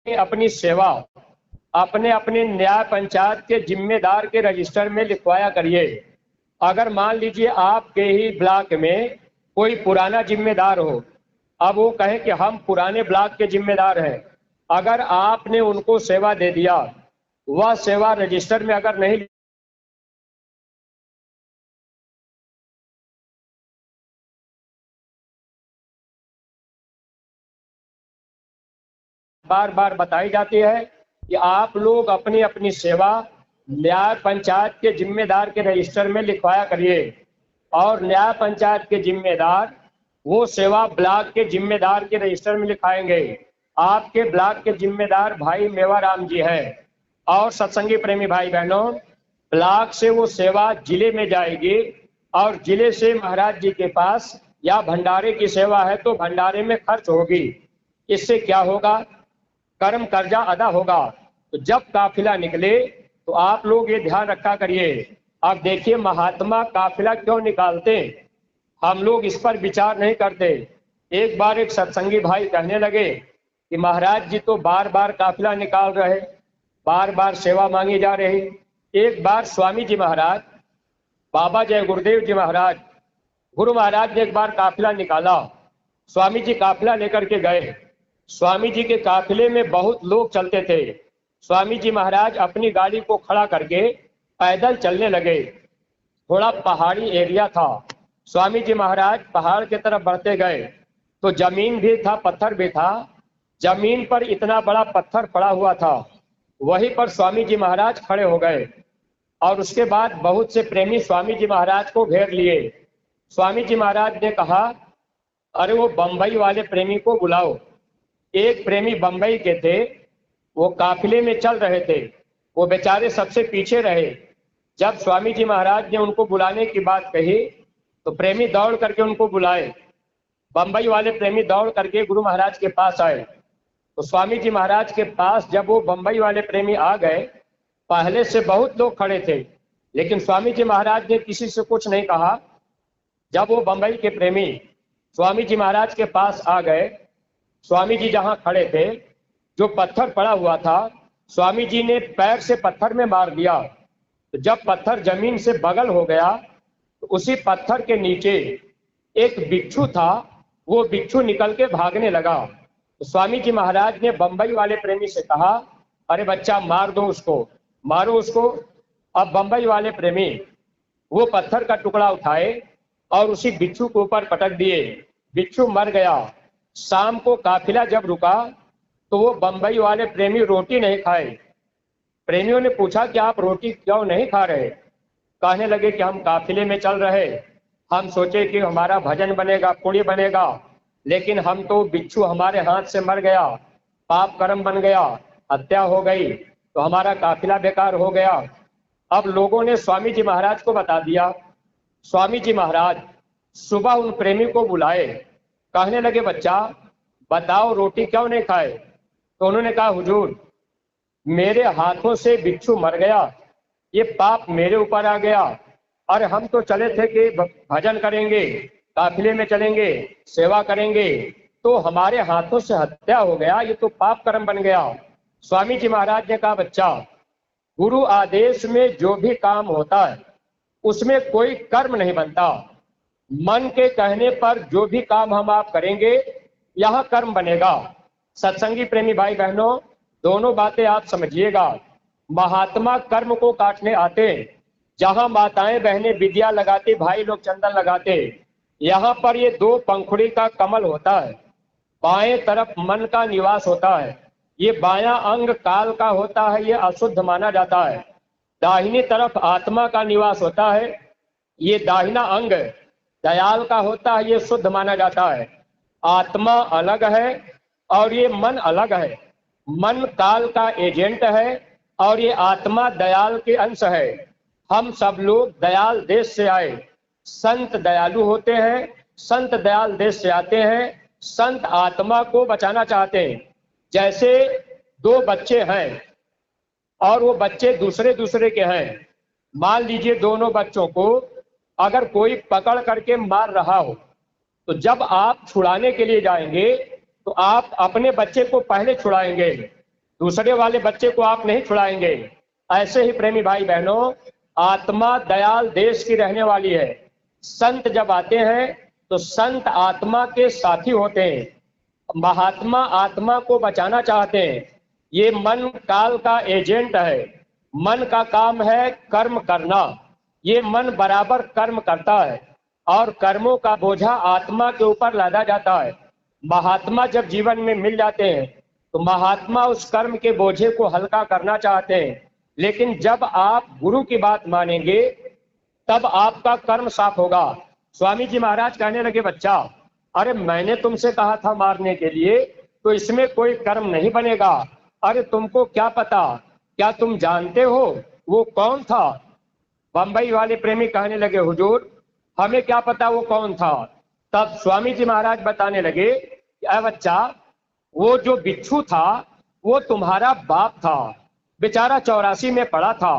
अपनी सेवा अपने अपने न्याय पंचायत के जिम्मेदार के रजिस्टर में लिखवाया करिए। अगर मान लीजिए आपके ही ब्लॉक में कोई पुराना जिम्मेदार हो, अब वो कहे कि हम पुराने ब्लॉक के जिम्मेदार हैं, अगर आपने उनको सेवा दे दिया, वह सेवा रजिस्टर में अगर नहीं, बार बार बताई जाती है कि आप लोग अपनी अपनी सेवा न्याय पंचायत के जिम्मेदार के रजिस्टर में लिखवाया करिए, और न्याय पंचायत के जिम्मेदार वो सेवा ब्लॉक के जिम्मेदार के रजिस्टर में लिखाएंगे। आपके ब्लॉक के जिम्मेदार भाई मेवाराम जी हैं। और सत्संगी प्रेमी भाई बहनों, ब्लॉक से वो सेवा जिले में जाएगी, और जिले से महाराज जी के पास या भंडारे की सेवा है तो भंडारे में खर्च होगी। इससे क्या होगा? कर्म कर्जा अदा होगा। तो जब काफिला निकले तो आप लोग ये ध्यान रखा करिए। अब देखिए महात्मा काफिला क्यों निकालते, हम लोग इस पर विचार नहीं करते। एक बार एक सत्संगी भाई कहने लगे कि महाराज जी तो बार बार काफिला निकाल रहे, बार बार सेवा मांगी जा रही। एक बार स्वामी जी महाराज, बाबा जय गुरुदेव जी महाराज, गुरु महाराज ने एक बार काफिला निकाला। स्वामी जी काफिला लेकर के गए। स्वामी जी के काफिले में बहुत लोग चलते थे। स्वामी जी महाराज अपनी गाड़ी को खड़ा करके पैदल चलने लगे। थोड़ा पहाड़ी एरिया था। स्वामी जी महाराज पहाड़ की तरफ बढ़ते गए तो जमीन भी था, पत्थर भी था। जमीन पर इतना बड़ा पत्थर पड़ा हुआ था, वहीं पर स्वामी जी महाराज खड़े हो गए। और उसके बाद बहुत से प्रेमी स्वामी जी महाराज को घेर लिए। स्वामी जी महाराज ने कहा, अरे वो बंबई वाले प्रेमी को बुलाओ। एक प्रेमी बंबई के थे, वो काफिले में चल रहे थे, वो बेचारे सबसे पीछे रहे। जब स्वामी जी महाराज ने उनको बुलाने की बात कही तो प्रेमी दौड़ करके उनको बुलाए। बंबई वाले प्रेमी दौड़ करके गुरु महाराज के पास आए। तो स्वामी जी महाराज के पास जब वो बंबई वाले प्रेमी आ गए, पहले से बहुत लोग खड़े थे, लेकिन स्वामी जी महाराज ने किसी से कुछ नहीं कहा। जब वो बंबई के प्रेमी स्वामी जी महाराज के पास आ गए, स्वामी जी जहां खड़े थे, जो पत्थर पड़ा हुआ था, स्वामी जी ने पैर से पत्थर में मार दिया। तो जब पत्थर जमीन से बगल हो गया तो उसी पत्थर के नीचे एक बिच्छू था, वो बिच्छू निकल के भागने लगा। तो स्वामी जी महाराज ने बंबई वाले प्रेमी से कहा, अरे बच्चा मार दो उसको, मारो उसको। अब बंबई वाले प्रेमी वो पत्थर का टुकड़ा उठाए और उसी बिच्छू के ऊपर पटक दिए। बिच्छू मर गया। शाम को काफिला जब रुका तो वो बंबई वाले प्रेमी रोटी नहीं खाए। प्रेमियों ने पूछा कि आप रोटी क्यों नहीं खा रहे? कहने लगे कि हम काफिले में चल रहे, हम सोचे कि हमारा भजन बनेगा, पुण्य बनेगा, लेकिन हम तो बिच्छू हमारे हाथ से मर गया, पाप कर्म बन गया, हत्या हो गई, तो हमारा काफिला बेकार हो गया। अब लोगों ने स्वामी जी महाराज को बता दिया। स्वामी जी महाराज सुबह उन प्रेमी को बुलाए। कहने लगे, बच्चा बताओ रोटी क्यों नहीं खाए? तो उन्होंने कहा, हुजूर मेरे हाथों से बिच्छू मर गया, ये पाप मेरे ऊपर आ गया। और हम तो चले थे कि भजन करेंगे, काफिले में चलेंगे, सेवा करेंगे, तो हमारे हाथों से हत्या हो गया, ये तो पाप कर्म बन गया। स्वामी जी महाराज ने कहा, बच्चा गुरु आदेश में जो भी काम होता है उसमें कोई कर्म नहीं बनता। मन के कहने पर जो भी काम हम आप करेंगे यह कर्म बनेगा। सत्संगी प्रेमी भाई बहनों, दोनों बातें आप समझिएगा। महात्मा कर्म को काटने आते, जहां माताएं बहनें विद्या लगाती, भाई लोग चंदन लगाते, यहाँ पर ये दो पंखुड़ी का कमल होता है। बाएं तरफ मन का निवास होता है, ये बायां अंग काल का होता है, ये अशुद्ध माना जाता है। दाहिनी तरफ आत्मा का निवास होता है, ये दाहिना अंग दयाल का होता है, ये शुद्ध माना जाता है। आत्मा अलग है और ये मन अलग है। मन काल का एजेंट है और ये आत्मा दयाल के अंश है। हम सब लोग दयाल देश से आए। संत दयालु होते हैं, संत दयाल देश से आते हैं। संत आत्मा को बचाना चाहते हैं। जैसे दो बच्चे हैं और वो बच्चे दूसरे दूसरे के हैं। मान लीजिए दोनों बच्चों को अगर कोई पकड़ करके मार रहा हो, तो जब आप छुड़ाने के लिए जाएंगे तो आप अपने बच्चे को पहले छुड़ाएंगे, दूसरे वाले बच्चे को आप नहीं छुड़ाएंगे। ऐसे ही प्रेमी भाई बहनों, आत्मा दयाल देश की रहने वाली है। संत जब आते हैं तो संत आत्मा के साथी होते हैं। महात्मा आत्मा को बचाना चाहते हैं। ये मन काल का एजेंट है। मन का काम है कर्म करना। ये मन बराबर कर्म करता है और कर्मों का बोझा आत्मा के ऊपर लादा जाता है। महात्मा जब जीवन में मिल जाते हैं तो महात्मा उस कर्म के बोझे को हल्का करना चाहते हैं। लेकिन जब आप गुरु की बात मानेंगे तब आपका कर्म साफ होगा। स्वामी जी महाराज कहने लगे, बच्चा, अरे मैंने तुमसे कहा था मारने के लिए, तो इसमें कोई कर्म नहीं बनेगा। अरे तुमको क्या पता, क्या तुम जानते हो वो कौन था? बंबई वाले प्रेमी कहने लगे, हुजूर हमें क्या पता वो कौन था। तब स्वामी जी महाराज बताने लगे, अरे बच्चा, वो जो बिच्छू था वो तुम्हारा बाप था। बेचारा 84 में पड़ा था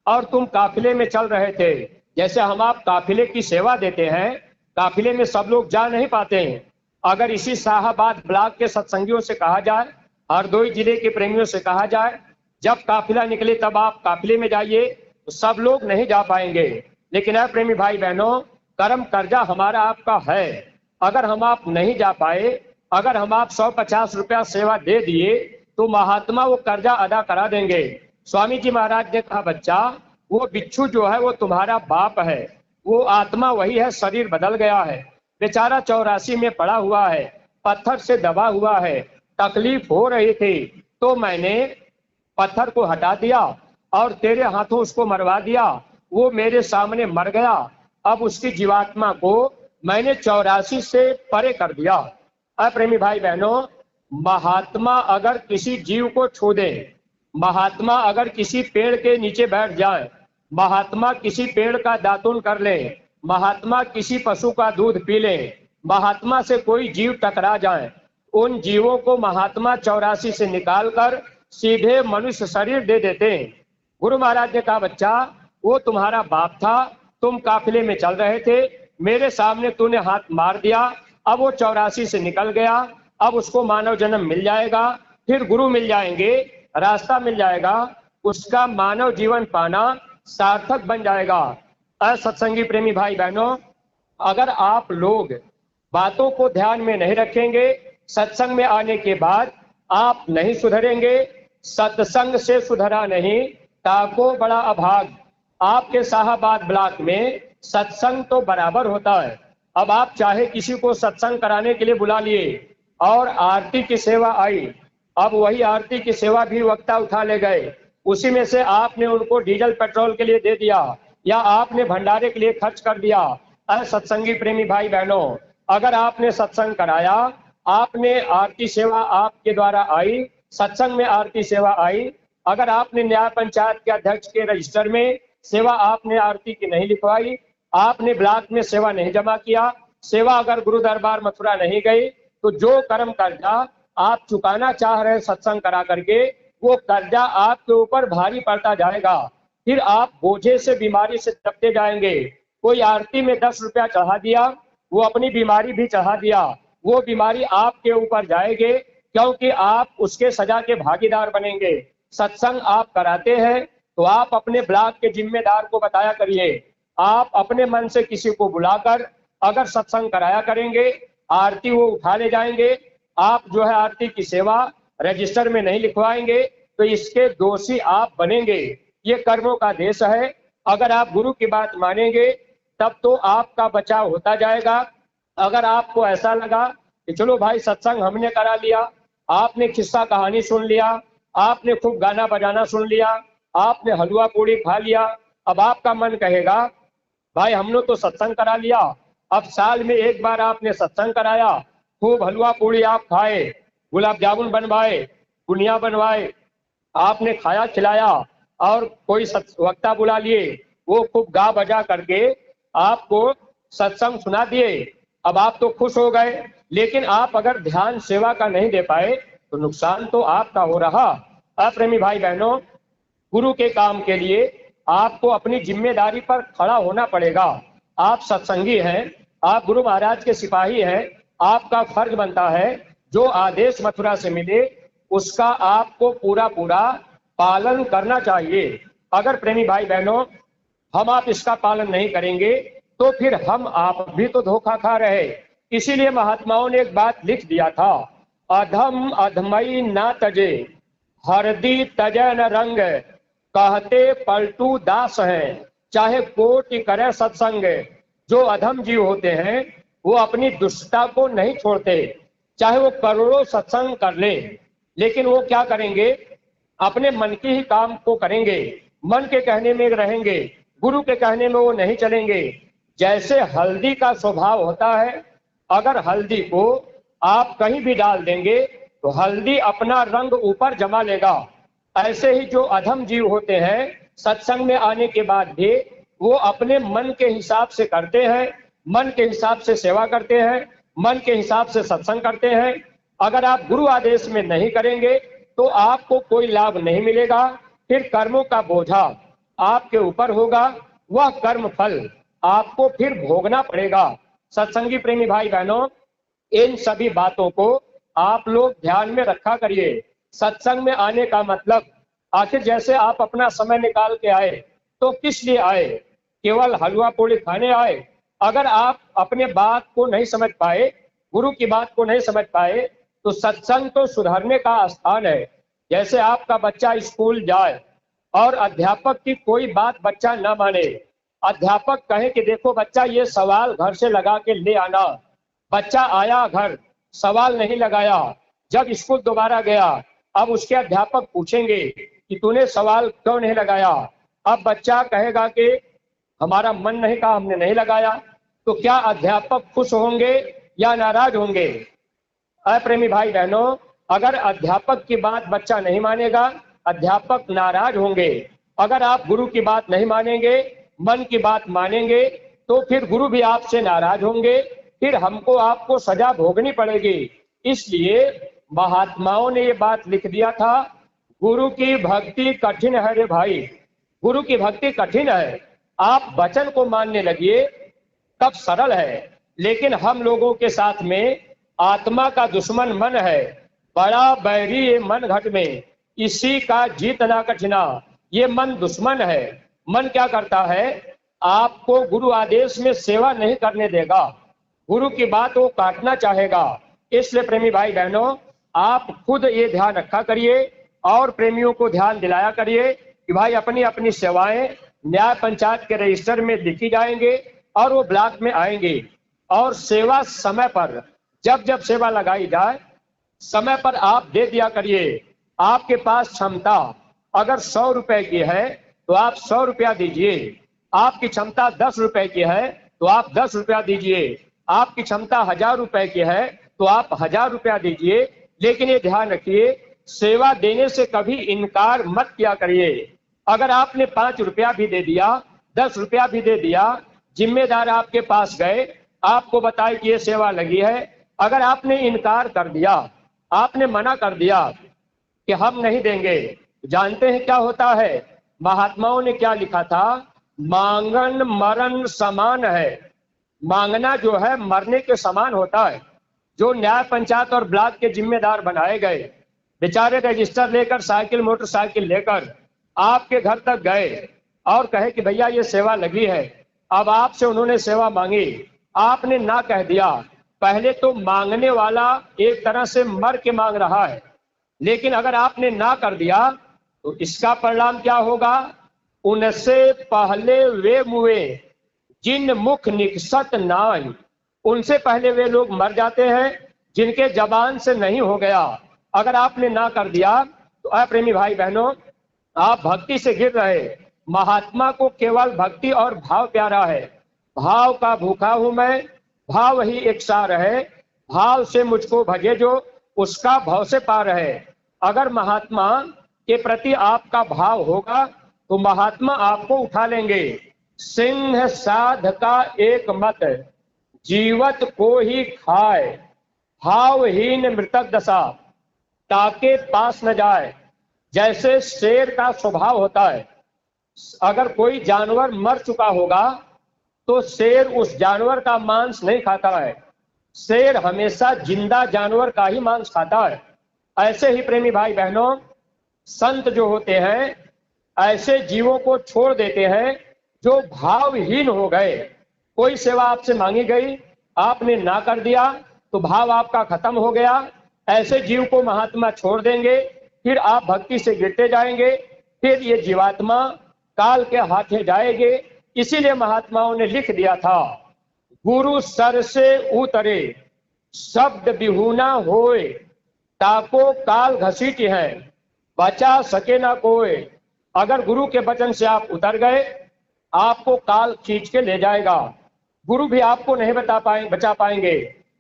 और तुम काफिले में चल रहे थे। जैसे हम आप काफिले की सेवा देते हैं, काफिले में सब लोग जा नहीं पाते हैं। अगर इसी शाहाबाद ब्लॉक के सत्संगियों से कहा जाए, हरदोई जिले के प्रेमियों से कहा जाए, जब काफिला निकले तब आप काफिले में जाइए, तो सब लोग नहीं जा पाएंगे। लेकिन है प्रेमी भाई बहनों, कर्म कर्जा हमारा आपका है। अगर हम आप नहीं जा पाए, अगर हम आप 150 रुपया सेवा दे दिए तो महात्मा वो कर्जा अदा करा देंगे। स्वामी जी महाराज ने कहा, बच्चा, वो बिच्छू जो है वो तुम्हारा बाप है। वो आत्मा वही है, शरीर बदल गया है। बेचारा 84 में पड़ा हुआ है, पत्थर से दबा हुआ है, तकलीफ हो रही थी, तो मैंने पत्थर को हटा दिया और तेरे हाथों उसको मरवा दिया। वो मेरे सामने मर गया। अब उसकी जीवात्मा को मैंने 84 से परे कर दिया। प्रेमी भाई बहनों, महात्मा अगर किसी जीव को छू दे, महात्मा अगर किसी पेड़ के नीचे बैठ जाए, महात्मा किसी पेड़ का दातुन कर ले, महात्मा किसी पशु का दूध पी ले, महात्मा से कोई जीव टकरा जाए, उन जीवों को महात्मा 84 से निकालकर सीधे मनुष्य शरीर दे देते हैं। गुरु महाराज ने कहा, बच्चा, वो तुम्हारा बाप था, तुम काफिले में चल रहे थे, मेरे सामने तूने हाथ मार दिया, अब वो 84 से निकल गया, अब उसको मानव जन्म मिल जाएगा, फिर गुरु मिल जाएंगे, रास्ता मिल जाएगा, उसका मानव जीवन पाना सार्थक बन जाएगा। सत्संगी प्रेमी भाई बहनों, अगर आप लोग बातों को ध्यान में नहीं रखेंगे, सत्संग में आने के बाद आप नहीं सुधरेंगे। सत्संग से सुधरा नहीं, ताको बड़ा अभाग। आपके शाहाबाद ब्लॉक में सत्संग तो बराबर होता है। अब आप चाहे किसी को सत्संग कराने के लिए बुला लिए और आरती की सेवा आई, अब वही आरती की सेवा भी वक्ता उठा ले गए, उसी में से आपने उनको डीजल पेट्रोल के लिए दे दिया या आपने भंडारे के लिए खर्च कर दिया। अरे सत्संगी प्रेमी भाई बहनों, अगर आपने सत्संग कराया, आपने आरती सेवा आपके द्वारा आई, सत्संग में आरती सेवा आई, अगर आपने न्याय पंचायत के अध्यक्ष के रजिस्टर में सेवा आपने आरती की नहीं लिखवाई, आपने ब्लॉक में सेवा नहीं जमा किया, सेवा अगर गुरु दरबार मथुरा नहीं गई, तो जो कर्म कर्जा आप चुकाना चाह रहे सत्संग करा करके, वो कर्जा आपके ऊपर भारी पड़ता जाएगा। फिर आप बोझे से, बीमारी से तपते जाएंगे। कोई आरती में 10 रुपया चढ़ा दिया, वो अपनी बीमारी भी चढ़ा दिया, वो बीमारी आपके ऊपर जाएगी, क्योंकि आप उसके सजा के भागीदार बनेंगे। सत्संग आप कराते हैं तो आप अपने ब्लॉक के जिम्मेदार को बताया करिए। आप अपने मन से किसी को बुलाकर अगर सत्संग कराया करेंगे, आरती वो उठा ले जाएंगे, आप जो है आरती की सेवा रजिस्टर में नहीं लिखवाएंगे, तो इसके दोषी आप बनेंगे। ये कर्मों का देश है। अगर आप गुरु की बात मानेंगे तब तो आपका बचाव होता जाएगा। अगर आपको ऐसा लगा कि चलो भाई सत्संग हमने करा लिया, आपने किस्सा कहानी सुन लिया, आपने खूब गाना बजाना सुन लिया, आपने हलवा पूड़ी खा लिया, अब आपका मन कहेगा भाई हमने तो सत्संग करा लिया, अब साल में एक बार आपने सत्संग कराया, खूब हलवा पूड़ी आप खाए, गुलाब जामुन बनवाए, बुनिया बनवाए, आपने खाया खिलाया और कोई वक्ता बुला लिए, वो खूब गा बजा करके आपको सत्संग सुना दिए, अब आप तो खुश हो गए। लेकिन आप अगर ध्यान सेवा का नहीं दे पाए तो नुकसान तो आपका हो रहा। अप्रेमी भाई बहनों, गुरु के काम के लिए आपको अपनी जिम्मेदारी पर खड़ा होना पड़ेगा। आप सत्संगी हैं, आप गुरु महाराज के सिपाही हैं, आपका फर्ज बनता है जो आदेश मथुरा से मिले उसका आपको पूरा पूरा पालन करना चाहिए। अगर प्रेमी भाई बहनों हम आप इसका पालन नहीं करेंगे तो फिर हम आप भी तो धोखा खा रहे। इसीलिए महात्माओं ने एक बात लिख दिया था, अधम अधमई ना तजे, हरदी तजे न रंग, कहते पलटू दास है, चाहे कोटि करे सत्संग। जो अधम जीव होते हैं वो अपनी दुष्टता को नहीं छोड़ते, चाहे वो करोड़ों सत्संग कर ले, लेकिन वो क्या करेंगे, अपने मन के ही काम को करेंगे, मन के कहने में रहेंगे, गुरु के कहने में वो नहीं चलेंगे। जैसे हल्दी का स्वभाव होता है, अगर हल्दी को आप कहीं भी डाल देंगे तो हल्दी अपना रंग ऊपर जमा लेगा। ऐसे ही जो अधम जीव होते हैं सत्संग में आने के बाद भी वो अपने मन के हिसाब से करते हैं, मन के हिसाब से सेवा करते हैं, मन के हिसाब से सत्संग करते हैं। अगर आप गुरु आदेश में नहीं करेंगे तो आपको कोई लाभ नहीं मिलेगा, फिर कर्मों का बोझा आपके ऊपर होगा, वह कर्म फल आपको फिर भोगना पड़ेगा। सत्संगी प्रेमी भाई बहनों, इन सभी बातों को आप लोग ध्यान में रखा करिए। सत्संग में आने का मतलब, आखिर जैसे आप अपना समय निकाल के आए तो किस लिए आए, केवल हलवा पूड़ी खाने आए? अगर आप अपने बात को नहीं समझ पाए, गुरु की बात को नहीं समझ पाए, तो सत्संग तो सुधरने का स्थान है। जैसे आपका बच्चा स्कूल जाए और अध्यापक की कोई बात बच्चा न माने, अध्यापक कहे कि देखो बच्चा ये सवाल घर से लगा के ले आना, बच्चा आया घर, सवाल नहीं लगाया, जब स्कूल दोबारा गया अब उसके अध्यापक पूछेंगे कि तूने सवाल क्यों नहीं लगाया, अब बच्चा कहेगा कि हमारा मन नहीं कहा, हमने नहीं लगाया, तो क्या अध्यापक खुश होंगे या नाराज होंगे? प्रेमी भाई बहनों, अगर अध्यापक की बात बच्चा नहीं मानेगा, अध्यापक नाराज होंगे। अगर आप गुरु की बात नहीं मानेंगे, मन की बात मानेंगे, तो फिर गुरु भी आपसे नाराज होंगे, फिर हमको आपको सजा भोगनी पड़ेगी। इसलिए महात्माओं ने ये बात लिख दिया था, गुरु की भक्ति कठिन है रे भाई, गुरु की भक्ति कठिन है। आप वचन को मानने लगिए तब सरल है, लेकिन हम लोगों के साथ में आत्मा का दुश्मन मन है, बड़ा बैरी ये मन घट में, इसी का जीतना कठिना। ये मन दुश्मन है। मन क्या करता है, आपको गुरु आदेश में सेवा नहीं करने देगा, गुरु की बात वो काटना चाहेगा। इसलिए प्रेमी भाई बहनों, आप खुद ये ध्यान रखा करिए और प्रेमियों को ध्यान दिलाया करिए कि भाई अपनी अपनी सेवाएं न्याय पंचायत के रजिस्टर में लिखी जाएंगे और वो ब्लॉक में आएंगे, और सेवा समय पर, जब जब सेवा लगाई जाए समय पर आप दे दिया करिए। आपके पास क्षमता अगर 100 रुपए की है तो आप 100 रुपया दीजिए, आपकी क्षमता 10 रुपए की है तो आप 10 रुपया दीजिए, आपकी क्षमता 1000 रुपए की है तो आप 1000 रुपया दीजिए। लेकिन ये ध्यान रखिए, सेवा देने से कभी इनकार मत किया करिए। अगर आपने 5 रुपया भी दे दिया, 10 रुपया भी दे दिया, जिम्मेदार आपके पास गए, आपको बताए कि ये सेवा लगी है, अगर आपने इनकार कर दिया, आपने मना कर दिया कि हम नहीं देंगे, जानते हैं क्या होता है? महात्माओं ने क्या लिखा था, मांगन मरण समान है। मांगना जो है मरने के समान होता है। जो न्याय पंचायत और ब्लॉक के जिम्मेदार बनाए गए, बेचारे रजिस्टर लेकर, साइकिल मोटरसाइकिल लेकर आपके घर तक गए और कहे कि भैया ये सेवा लगी है, अब आपसे उन्होंने सेवा मांगी, आपने ना कह दिया। पहले तो मांगने वाला एक तरह से मर के मांग रहा है, लेकिन अगर आपने ना कर दिया तो इसका परिणाम क्या होगा? उनसे पहले वे मुए जिन मुख निकसत नाई, उनसे पहले वे लोग मर जाते हैं जिनके जबान से नहीं हो गया। अगर आपने ना कर दिया तो प्रेमी भाई बहनों, आप भक्ति से गिर रहे। महात्मा को केवल भक्ति और भाव प्यारा है। भाव का भूखा हूं मैं, भाव ही एक सार है, भाव से मुझको भजे जो उसका भाव से पार है। अगर महात्मा के प्रति आपका भाव होगा तो महात्मा आपको उठा लेंगे। सिंह साध का एक मत, जीवत को ही खाए, भावहीन मृतक दशा, ताके पास न जाए। जैसे शेर का स्वभाव होता है, अगर कोई जानवर मर चुका होगा तो शेर उस जानवर का मांस नहीं खाता है, शेर हमेशा जिंदा जानवर का ही मांस खाता है। ऐसे ही प्रेमी भाई बहनों, संत जो होते हैं ऐसे जीवों को छोड़ देते हैं जो भावहीन हो गए, कोई सेवा आपसे मांगी गई, आपने ना कर दिया तो भाव आपका खत्म हो गया, ऐसे जीव को महात्मा छोड़ देंगे, फिर आप भक्ति से गिरते जाएंगे, फिर ये जीवात्मा काल के हाथे जाएंगे। इसीलिए महात्माओं ने लिख दिया था, गुरु सर से उतरे शब्द बिहुना होए, ताको काल घसीटी है बचा सके ना कोई। अगर गुरु के वचन से आप उतर गए, आपको काल खींच के ले जाएगा, गुरु भी आपको नहीं बचा पाएंगे।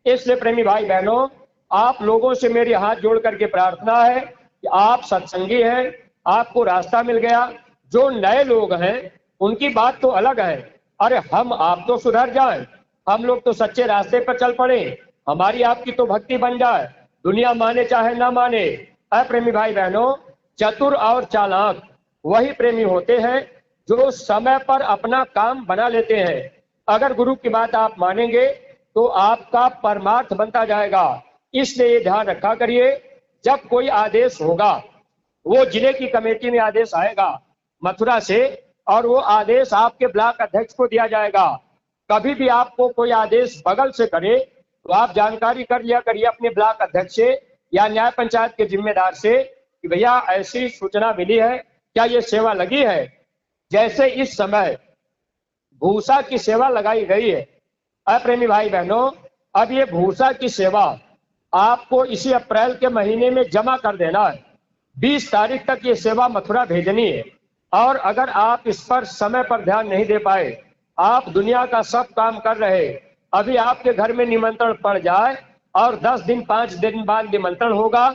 इसलिए प्रेमी भाई बहनों, आप लोगों से मेरी हाथ जोड़ करके प्रार्थना है कि आप सत्संगी हैं, आपको रास्ता मिल गया। जो नए लोग हैं उनकी बात तो अलग है, अरे हम आप तो सुधर जाएं, हम लोग तो सच्चे रास्ते पर चल पड़े, हमारी आपकी तो भक्ति बन जाए, दुनिया माने चाहे ना माने। प्रेमी भाई बहनों, चतुर और चालाक वही प्रेमी होते हैं जो समय पर अपना काम बना लेते हैं। अगर गुरु की बात आप मानेंगे तो आपका परमार्थ बनता जाएगा। इसलिए ये ध्यान रखा करिए, जब कोई आदेश होगा, वो जिले की कमेटी में आदेश आएगा मथुरा से, और वो आदेश आपके ब्लॉक अध्यक्ष को दिया जाएगा। कभी भी आपको कोई आदेश बगल से करे तो आप जानकारी कर लिया करिए अपने ब्लॉक अध्यक्ष से या न्याय पंचायत के जिम्मेदार से कि भैया ऐसी सूचना मिली है, क्या ये सेवा लगी है। जैसे इस समय भूसा की सेवा लगाई गई है, प्रेमी भाई बहनों, अब ये भूसा की सेवा आपको इसी अप्रैल के महीने में जमा कर देना है। 20 तारीख तक ये सेवा मथुरा भेजनी है, और अगर आप इस पर समय पर ध्यान नहीं दे पाए, आप दुनिया का सब काम कर रहे, अभी आपके घर में निमंत्रण पड़ जाए और 10 दिन 5 दिन बाद निमंत्रण होगा,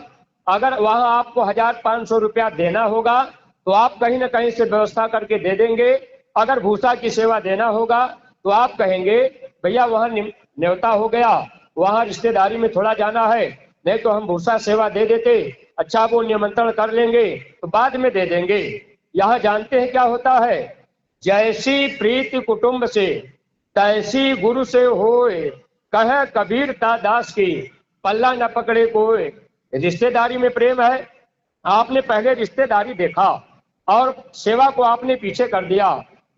अगर वहां आपको 1500 रुपया देना होगा तो आप कहीं ना कहीं से व्यवस्था करके दे देंगे। अगर भूसा की सेवा देना होगा तो आप कहेंगे भैया वहां न्योता हो गया, वहां रिश्तेदारी में थोड़ा जाना है, नहीं तो हम भूसा सेवा दे देते, अच्छा वो निमंत्रण कर लेंगे तो बाद में दे देंगे। यहाँ जानते हैं क्या होता है, जैसी प्रीति कुटुंब से तैसी गुरु से होए, कहे कबीर दास की पल्ला न पकड़े कोई। रिश्तेदारी में प्रेम है, आपने पहले रिश्तेदारी देखा और सेवा को आपने पीछे कर दिया,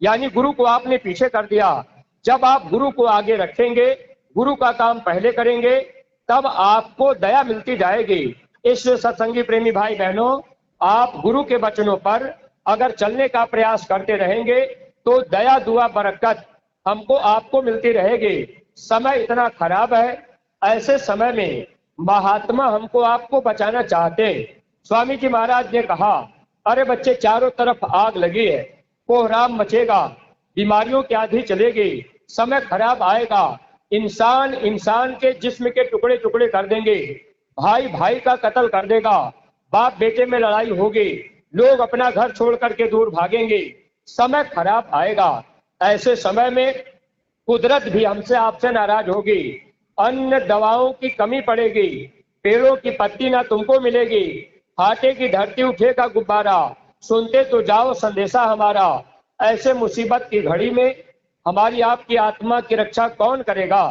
यानी गुरु को आपने पीछे कर दिया। जब आप गुरु को आगे रखेंगे, गुरु का काम पहले करेंगे, तब आपको दया मिलती जाएगी। इसलिए सत्संगी प्रेमी भाई बहनों, आप गुरु के वचनों पर अगर चलने का प्रयास करते रहेंगे तो दया दुआ बरकत हमको आपको मिलती रहेगी। समय इतना खराब है, ऐसे समय में महात्मा हमको आपको बचाना चाहते हैं। स्वामी जी महाराज ने कहा, अरे बच्चे चारों तरफ आग लगी है, कोहराम मचेगा, बीमारियों की आंधी चलेगी, समय खराब आएगा, इंसान इंसान के जिस्म के टुकड़े टुकड़े कर देंगे, भाई भाई का कत्ल कर देगा, बाप बेटे में लड़ाई होगी, लोग अपना घर छोड़ करके दूर भागेंगे, समय खराब आएगा। ऐसे समय में कुदरत भी हमसे आपसे नाराज होगी, अन्न दवाओं की कमी पड़ेगी, पेड़ों की पत्ती ना तुमको मिलेगी, हाटे की धरती उठेगा गुब्बारा, सुनते तो जाओ संदेशा हमारा। ऐसे मुसीबत की घड़ी में हमारी आपकी आत्मा की रक्षा कौन करेगा।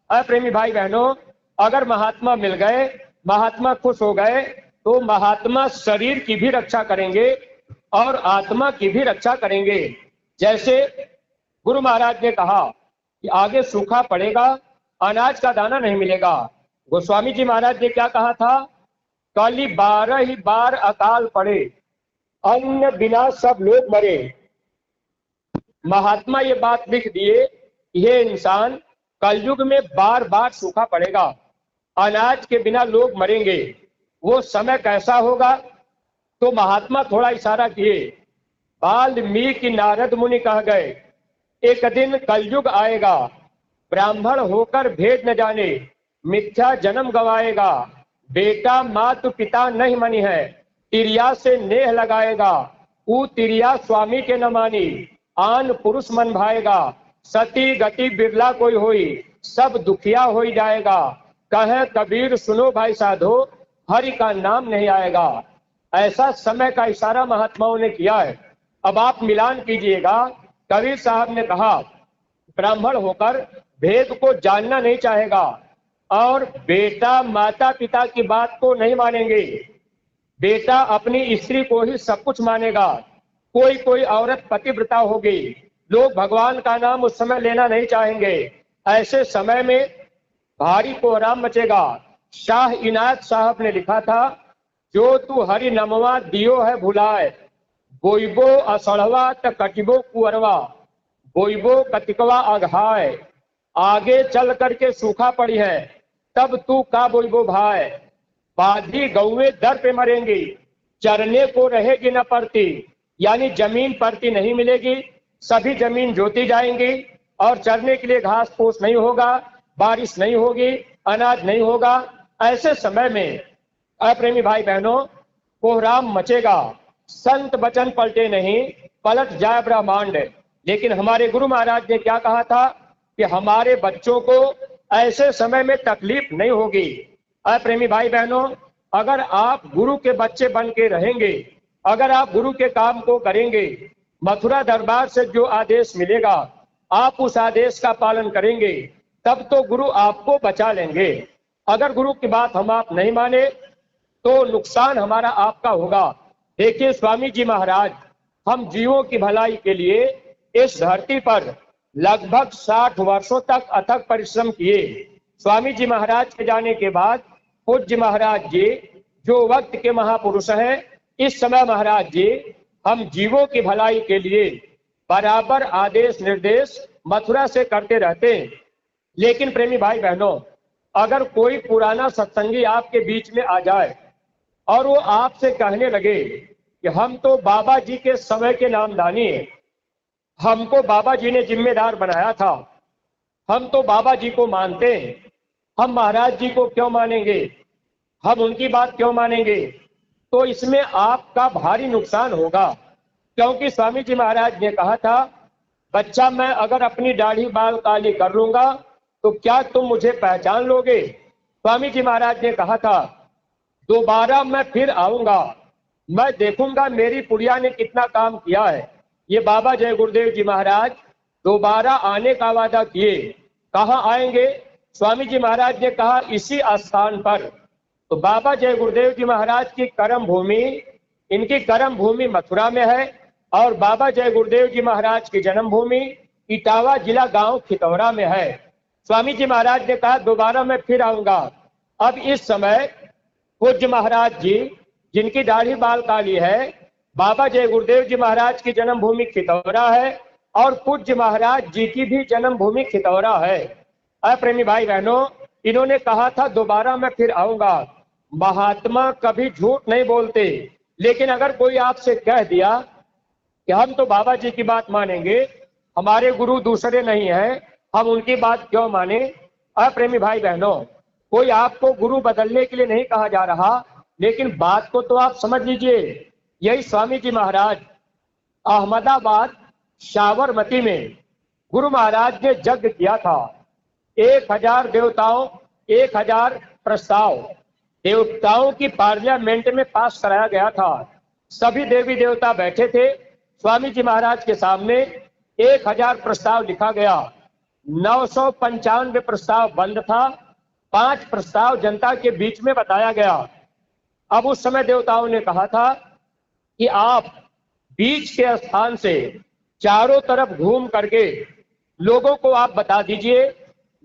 प्रेमी भाई बहनों, अगर महात्मा मिल गए, महात्मा खुश हो गए, तो महात्मा शरीर की भी रक्षा करेंगे और आत्मा की भी रक्षा करेंगे। जैसे गुरु महाराज ने कहा कि आगे सूखा पड़ेगा, अनाज का दाना नहीं मिलेगा। गोस्वामी जी महाराज ने क्या कहा था, कल 12 ही बार अकाल पड़े, अन्न बिना सब लोग मरे। महात्मा ये बात लिख दिए, ये इंसान कलयुग में बार बार सूखा पड़ेगा, अनाज के बिना लोग मरेंगे। वो समय कैसा होगा, तो महात्मा थोड़ा इशारा किए, वाल्मीकि नारद मुनि कह गए, एक दिन कलयुग आएगा, ब्राह्मण होकर भेद न जाने, मिथ्या जन्म गवाएगा, बेटा मातु पिता नहीं मनी है, तिरिया से नेह लगाएगा, ऊ तिरिया स्वामी के न मानी, आन पुरुष मन भाएगा, सती गति बिरला कोई होई, सब दुखिया हो जाएगा, कहे कबीर सुनो भाई साधो, हरि का नाम नहीं आएगा। ऐसा समय का इशारा महात्माओं ने किया है। अब आप मिलान कीजिएगा, कबीर साहब ने कहा, ब्राह्मण होकर भेद को जानना नहीं चाहेगा और बेटा माता पिता की बात को नहीं मानेंगे, बेटा अपनी स्त्री को ही सब कुछ मानेगा, कोई कोई औरत पतिव्रता होगी, लोग भगवान का नाम उस समय लेना नहीं चाहेंगे। ऐसे समय में भारी कोहराम मचेगा। शाह इनायत साहब ने लिखा था, जो तू हरि नमवा दियो है भुलाए, बोइबो असड़वा त कटिबो कुअरवा, बोइबो कतिकवा अघाय। आगे चल करके सूखा पड़ी है, तब तू का बोइबो भाई। बाधी गौवे दर पे मरेंगी, चरने को रहेगी न पड़ती, यानी जमीन पड़ती नहीं मिलेगी, सभी जमीन जोती जाएंगी और चरने के लिए घास फूस नहीं होगा, बारिश नहीं होगी, अनाज नहीं होगा। ऐसे समय में अप्रेमी भाई बहनों, कोहराम मचेगा। संत वचन पलटे नहीं, पलट जाए ब्रह्मांड। लेकिन हमारे गुरु महाराज ने क्या कहा था कि हमारे बच्चों को ऐसे समय में तकलीफ नहीं होगी। अप्रेमी भाई बहनों, अगर आप गुरु के बच्चे बन के रहेंगे, अगर आप गुरु के काम को करेंगे, मथुरा दरबार से जो आदेश मिलेगा आप उस आदेश का पालन करेंगे, तब तो गुरु आपको बचा लेंगे। अगर गुरु की बात हम आप नहीं माने तो नुकसान हमारा आपका होगा। देखिए स्वामी जी महाराज हम जीवों की भलाई के लिए इस धरती पर लगभग 60 वर्षों तक अथक परिश्रम किए। स्वामी जी महाराज के जाने के बाद पूज्य महाराज जी जो वक्त के महापुरुष हैं, इस समय महाराज जी हम जीवों की भलाई के लिए बराबर आदेश निर्देश मथुरा से करते रहते हैं। लेकिन प्रेमी भाई बहनों, अगर कोई पुराना सत्संगी आपके बीच में आ जाए और वो आपसे कहने लगे कि हम तो बाबा जी के समय के नामदानी हैं, हमको बाबा जी ने जिम्मेदार बनाया था, हम तो बाबा जी को मानते हैं, हम महाराज जी को क्यों मानेंगे, हम उनकी बात क्यों मानेंगे, तो इसमें आपका भारी नुकसान होगा। क्योंकि स्वामी जी महाराज ने कहा था, बच्चा मैं अगर अपनी दाढ़ी बाल काली कर लूंगा तो क्या तुम मुझे पहचान लोगे। स्वामी जी महाराज ने कहा था, दोबारा मैं फिर आऊंगा, मैं देखूंगा मेरी पुड़िया ने कितना काम किया है। ये बाबा जय गुरुदेव जी महाराज दोबारा आने का वादा किए। कहाँ आएंगे? स्वामी जी महाराज ने कहा इसी स्थान पर। तो बाबा जय गुरुदेव जी महाराज की कर्म भूमि, इनकी कर्म भूमि मथुरा में है और बाबा जय गुरुदेव जी महाराज की जन्म भूमि इटावा जिला गांव खितौरा में है। स्वामी जी महाराज ने कहा दोबारा मैं फिर आऊंगा। अब इस समय पूज्य महाराज जी जिनकी दाढ़ी बाल काली है, बाबा जय गुरुदेव जी महाराज की जन्म भूमि खितौरा है और पूज्य महाराज जी की भी जन्म भूमि खितौरा है। अप्रेमी भाई बहनों, इन्होंने कहा था दोबारा मैं फिर आऊंगा। महात्मा कभी झूठ नहीं बोलते, लेकिन अगर कोई आपसे कह दिया कि हम तो बाबा जी की बात मानेंगे, हमारे गुरु दूसरे नहीं हैं, हम उनकी बात क्यों माने। अप्रेमी भाई बहनों, कोई आपको गुरु बदलने के लिए नहीं कहा जा रहा, लेकिन बात को तो आप समझ लीजिए। यही स्वामी जी महाराज अहमदाबाद साबरमती में गुरु महाराज ने यज्ञ किया था। 1000 देवताओं, 1000 प्रस्ताव देवताओं की पार्लियामेंट में पास कराया गया था। सभी देवी देवता बैठे थे। स्वामी जी महाराज के सामने 1000 प्रस्ताव लिखा गया। 995 प्रस्ताव बंद था, 5 प्रस्ताव जनता के बीच में बताया गया। अब उस समय देवताओं ने कहा था कि आप बीच के स्थान से चारों तरफ घूम करके लोगों को आप बता दीजिए,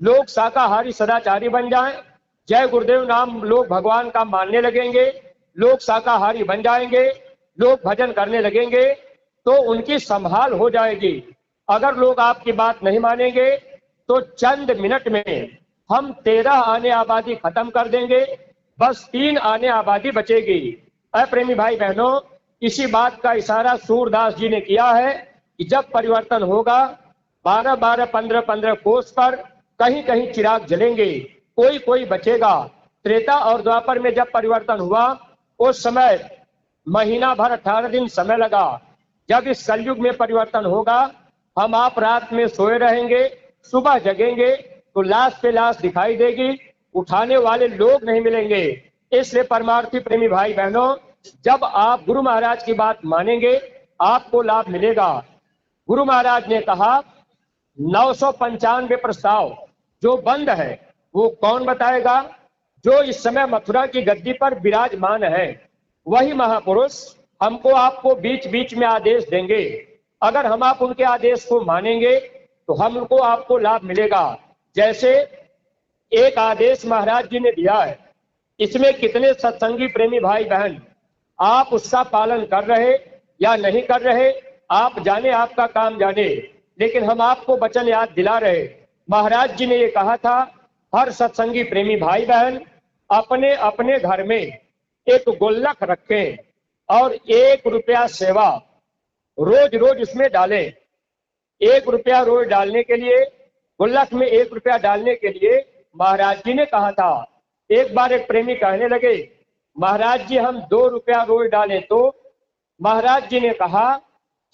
लोग शाकाहारी सदाचारी बन जाएं, जय गुरुदेव नाम लोग भगवान का मानने लगेंगे, लोग शाकाहारी बन जाएंगे, लोग भजन करने लगेंगे, तो उनकी संभाल हो जाएगी। अगर लोग आपकी बात नहीं मानेंगे तो चंद मिनट में हम 13 आने आबादी खत्म कर देंगे, बस 3 आने आबादी बचेगी। अप्रेमी भाई बहनों, इसी बात का इशारा सूरदास जी ने किया है कि जब परिवर्तन होगा 12-12, 15-15 कोस पर कहीं कहीं चिराग जलेंगे, कोई कोई बचेगा। त्रेता और द्वापर में जब परिवर्तन हुआ उस समय महीना भर 18 दिन समय लगा। जब इस कलयुग में परिवर्तन होगा, हम आप रात में सोए रहेंगे, सुबह जगेंगे तो लाश पे लाश दिखाई देगी, उठाने वाले लोग नहीं मिलेंगे। इसलिए परमार्थी प्रेमी भाई बहनों, जब आप गुरु महाराज की बात मानेंगे आपको लाभ मिलेगा। गुरु महाराज ने कहा 995 प्रस्ताव जो बंद है वो कौन बताएगा? जो इस समय मथुरा की गद्दी पर विराजमान है, वही महापुरुष हमको आपको बीच बीच में आदेश देंगे। अगर हम आप उनके आदेश को मानेंगे तो हमको आपको लाभ मिलेगा। जैसे एक आदेश महाराज जी ने दिया है, इसमें कितने सत्संगी प्रेमी भाई बहन आप उसका पालन कर रहे या नहीं कर रहे, आप जाने, आपका काम जाने, लेकिन हम आपको वचन याद दिला रहे। महाराज जी ने ये कहा था, हर सत्संगी प्रेमी भाई बहन अपने अपने घर में एक गुल्लक रखें और 1 रुपया सेवा रोज रोज इसमें डालें। 1 रुपया रोज डालने के लिए, गुल्लक में 1 रुपया डालने के लिए महाराज जी ने कहा था। एक बार एक प्रेमी कहने लगे, महाराज जी हम 2 रुपया रोज डालें तो महाराज जी ने कहा,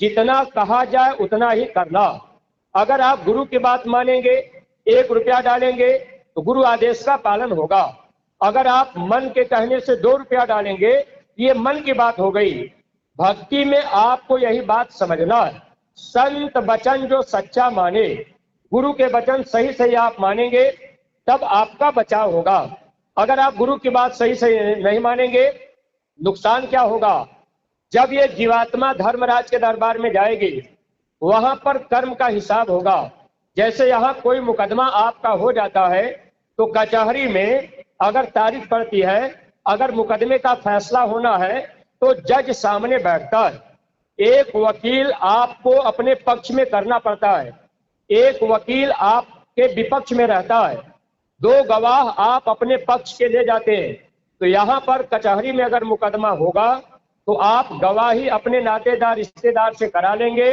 जितना कहा जाए उतना ही करना। अगर आप गुरु की बात मानेंगे, 1 रुपया डालेंगे तो गुरु आदेश का पालन होगा। अगर आप मन के कहने से 2 रुपया डालेंगे, ये मन की बात हो गई। भक्ति में आपको यही बात समझना है, संत वचन जो सच्चा माने, गुरु के वचन सही सही आप मानेंगे तब आपका बचाव होगा। अगर आप गुरु की बात सही सही नहीं मानेंगे, नुकसान क्या होगा? जब ये जीवात्मा धर्मराज के दरबार में जाएगी, वहां पर कर्म का हिसाब होगा। जैसे यहाँ कोई मुकदमा आपका हो जाता है तो कचहरी में अगर तारीख पड़ती है, अगर मुकदमे का फैसला होना है तो जज सामने बैठता है। एक वकील आपको अपने पक्ष में करना पड़ता है, एक वकील आपके विपक्ष में रहता है, 2 गवाह आप अपने पक्ष के ले जाते हैं। तो यहाँ पर कचहरी में अगर मुकदमा होगा तो आप गवाही अपने नातेदार रिश्तेदार से करा लेंगे।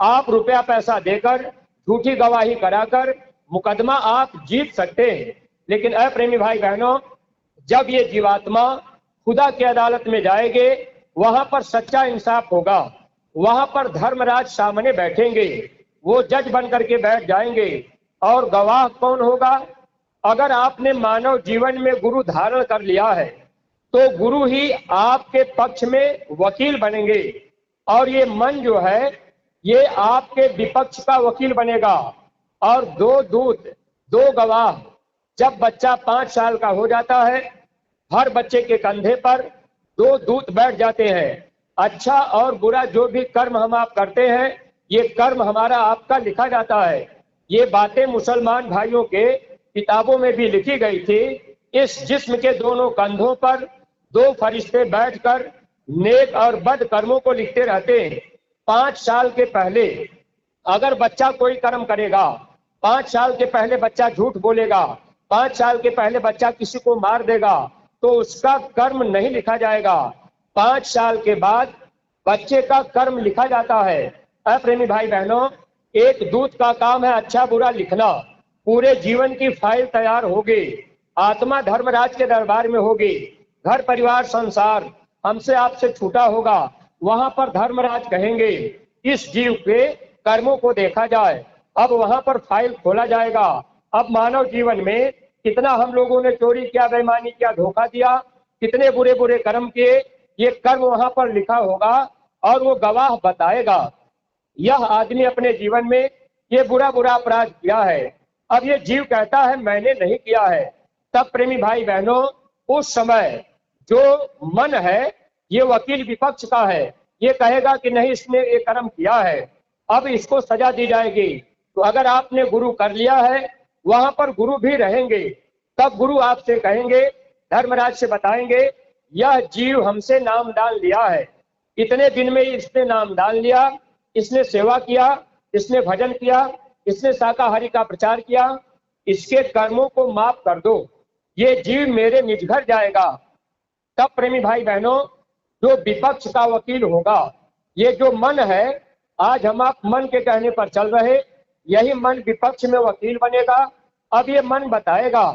आप रुपया पैसा देकर झूठी गवाही कराकर मुकदमा आप जीत सकते हैं। लेकिन प्रेमी भाई बहनों, जब ये जीवात्मा खुदा की अदालत में जाएंगे, वहां पर सच्चा इंसाफ होगा, वहां पर धर्मराज सामने बैठेंगे, वो जज बन करके बैठ जाएंगे। और गवाह कौन होगा? अगर आपने मानव जीवन में गुरु धारण कर लिया है तो गुरु ही आपके पक्ष में वकील बनेंगे, और ये मन जो है ये आपके विपक्ष का वकील बनेगा। और 2 दूत, 2 गवाह, जब बच्चा 5 साल का हो जाता है, हर बच्चे के कंधे पर 2 दूत बैठ जाते हैं। अच्छा और बुरा जो भी कर्म हम आप करते हैं, ये कर्म हमारा आपका लिखा जाता है। ये बातें मुसलमान भाइयों के किताबों में भी लिखी गई थी। इस जिस्म के दोनों कंधों पर 2 फरिश्ते बैठकर नेक और बद कर्मों को लिखते रहते हैं। 5 साल के पहले अगर बच्चा कोई कर्म करेगा, 5 साल के पहले बच्चा झूठ बोलेगा, 5 साल के पहले बच्चा किसी को मार देगा, तो उसका कर्म नहीं लिखा जाएगा। 5 साल के बाद बच्चे का कर्म लिखा जाता है। प्रेमी भाई बहनों, एक दूत का काम है अच्छा बुरा लिखना। पूरे जीवन की फाइल तैयार होगी, आत्मा धर्मराज के दरबार में होगी, घर परिवार संसार हमसे आपसे छूटा होगा, वहां पर धर्मराज कहेंगे इस जीव के कर्मों को देखा जाए। अब वहां पर फाइल खोला जाएगा। अब मानव जीवन में कितना हम लोगों ने चोरी किया, बेईमानी किया, धोखा दिया, कितने बुरे बुरे कर्म किए, ये कर्म वहां पर लिखा होगा और वो गवाह बताएगा यह आदमी अपने जीवन में ये बुरा बुरा अपराध किया है। अब ये जीव कहता है मैंने नहीं किया है। तब प्रेमी भाई बहनों, उस समय जो मन है ये वकील विपक्ष का है, ये कहेगा कि नहीं इसने ये कर्म किया है, अब इसको सजा दी जाएगी। तो अगर आपने गुरु कर लिया है, वहां पर गुरु भी रहेंगे। तब गुरु आपसे कहेंगे, धर्मराज से बताएंगे यह जीव हमसे नामदान लिया है, इतने दिन में इसने नामदान लिया, इसने सेवा किया, इसने भजन किया, इसने शाकाहारी का प्रचार किया, इसके कर्मों को माफ कर दो, ये जीव मेरे निज घर जाएगा। तब प्रेमी भाई बहनों, जो विपक्ष का वकील होगा, ये जो मन है, आज हम आप मन के कहने पर चल रहे, यही मन विपक्ष में वकील बनेगा। अब ये मन बताएगा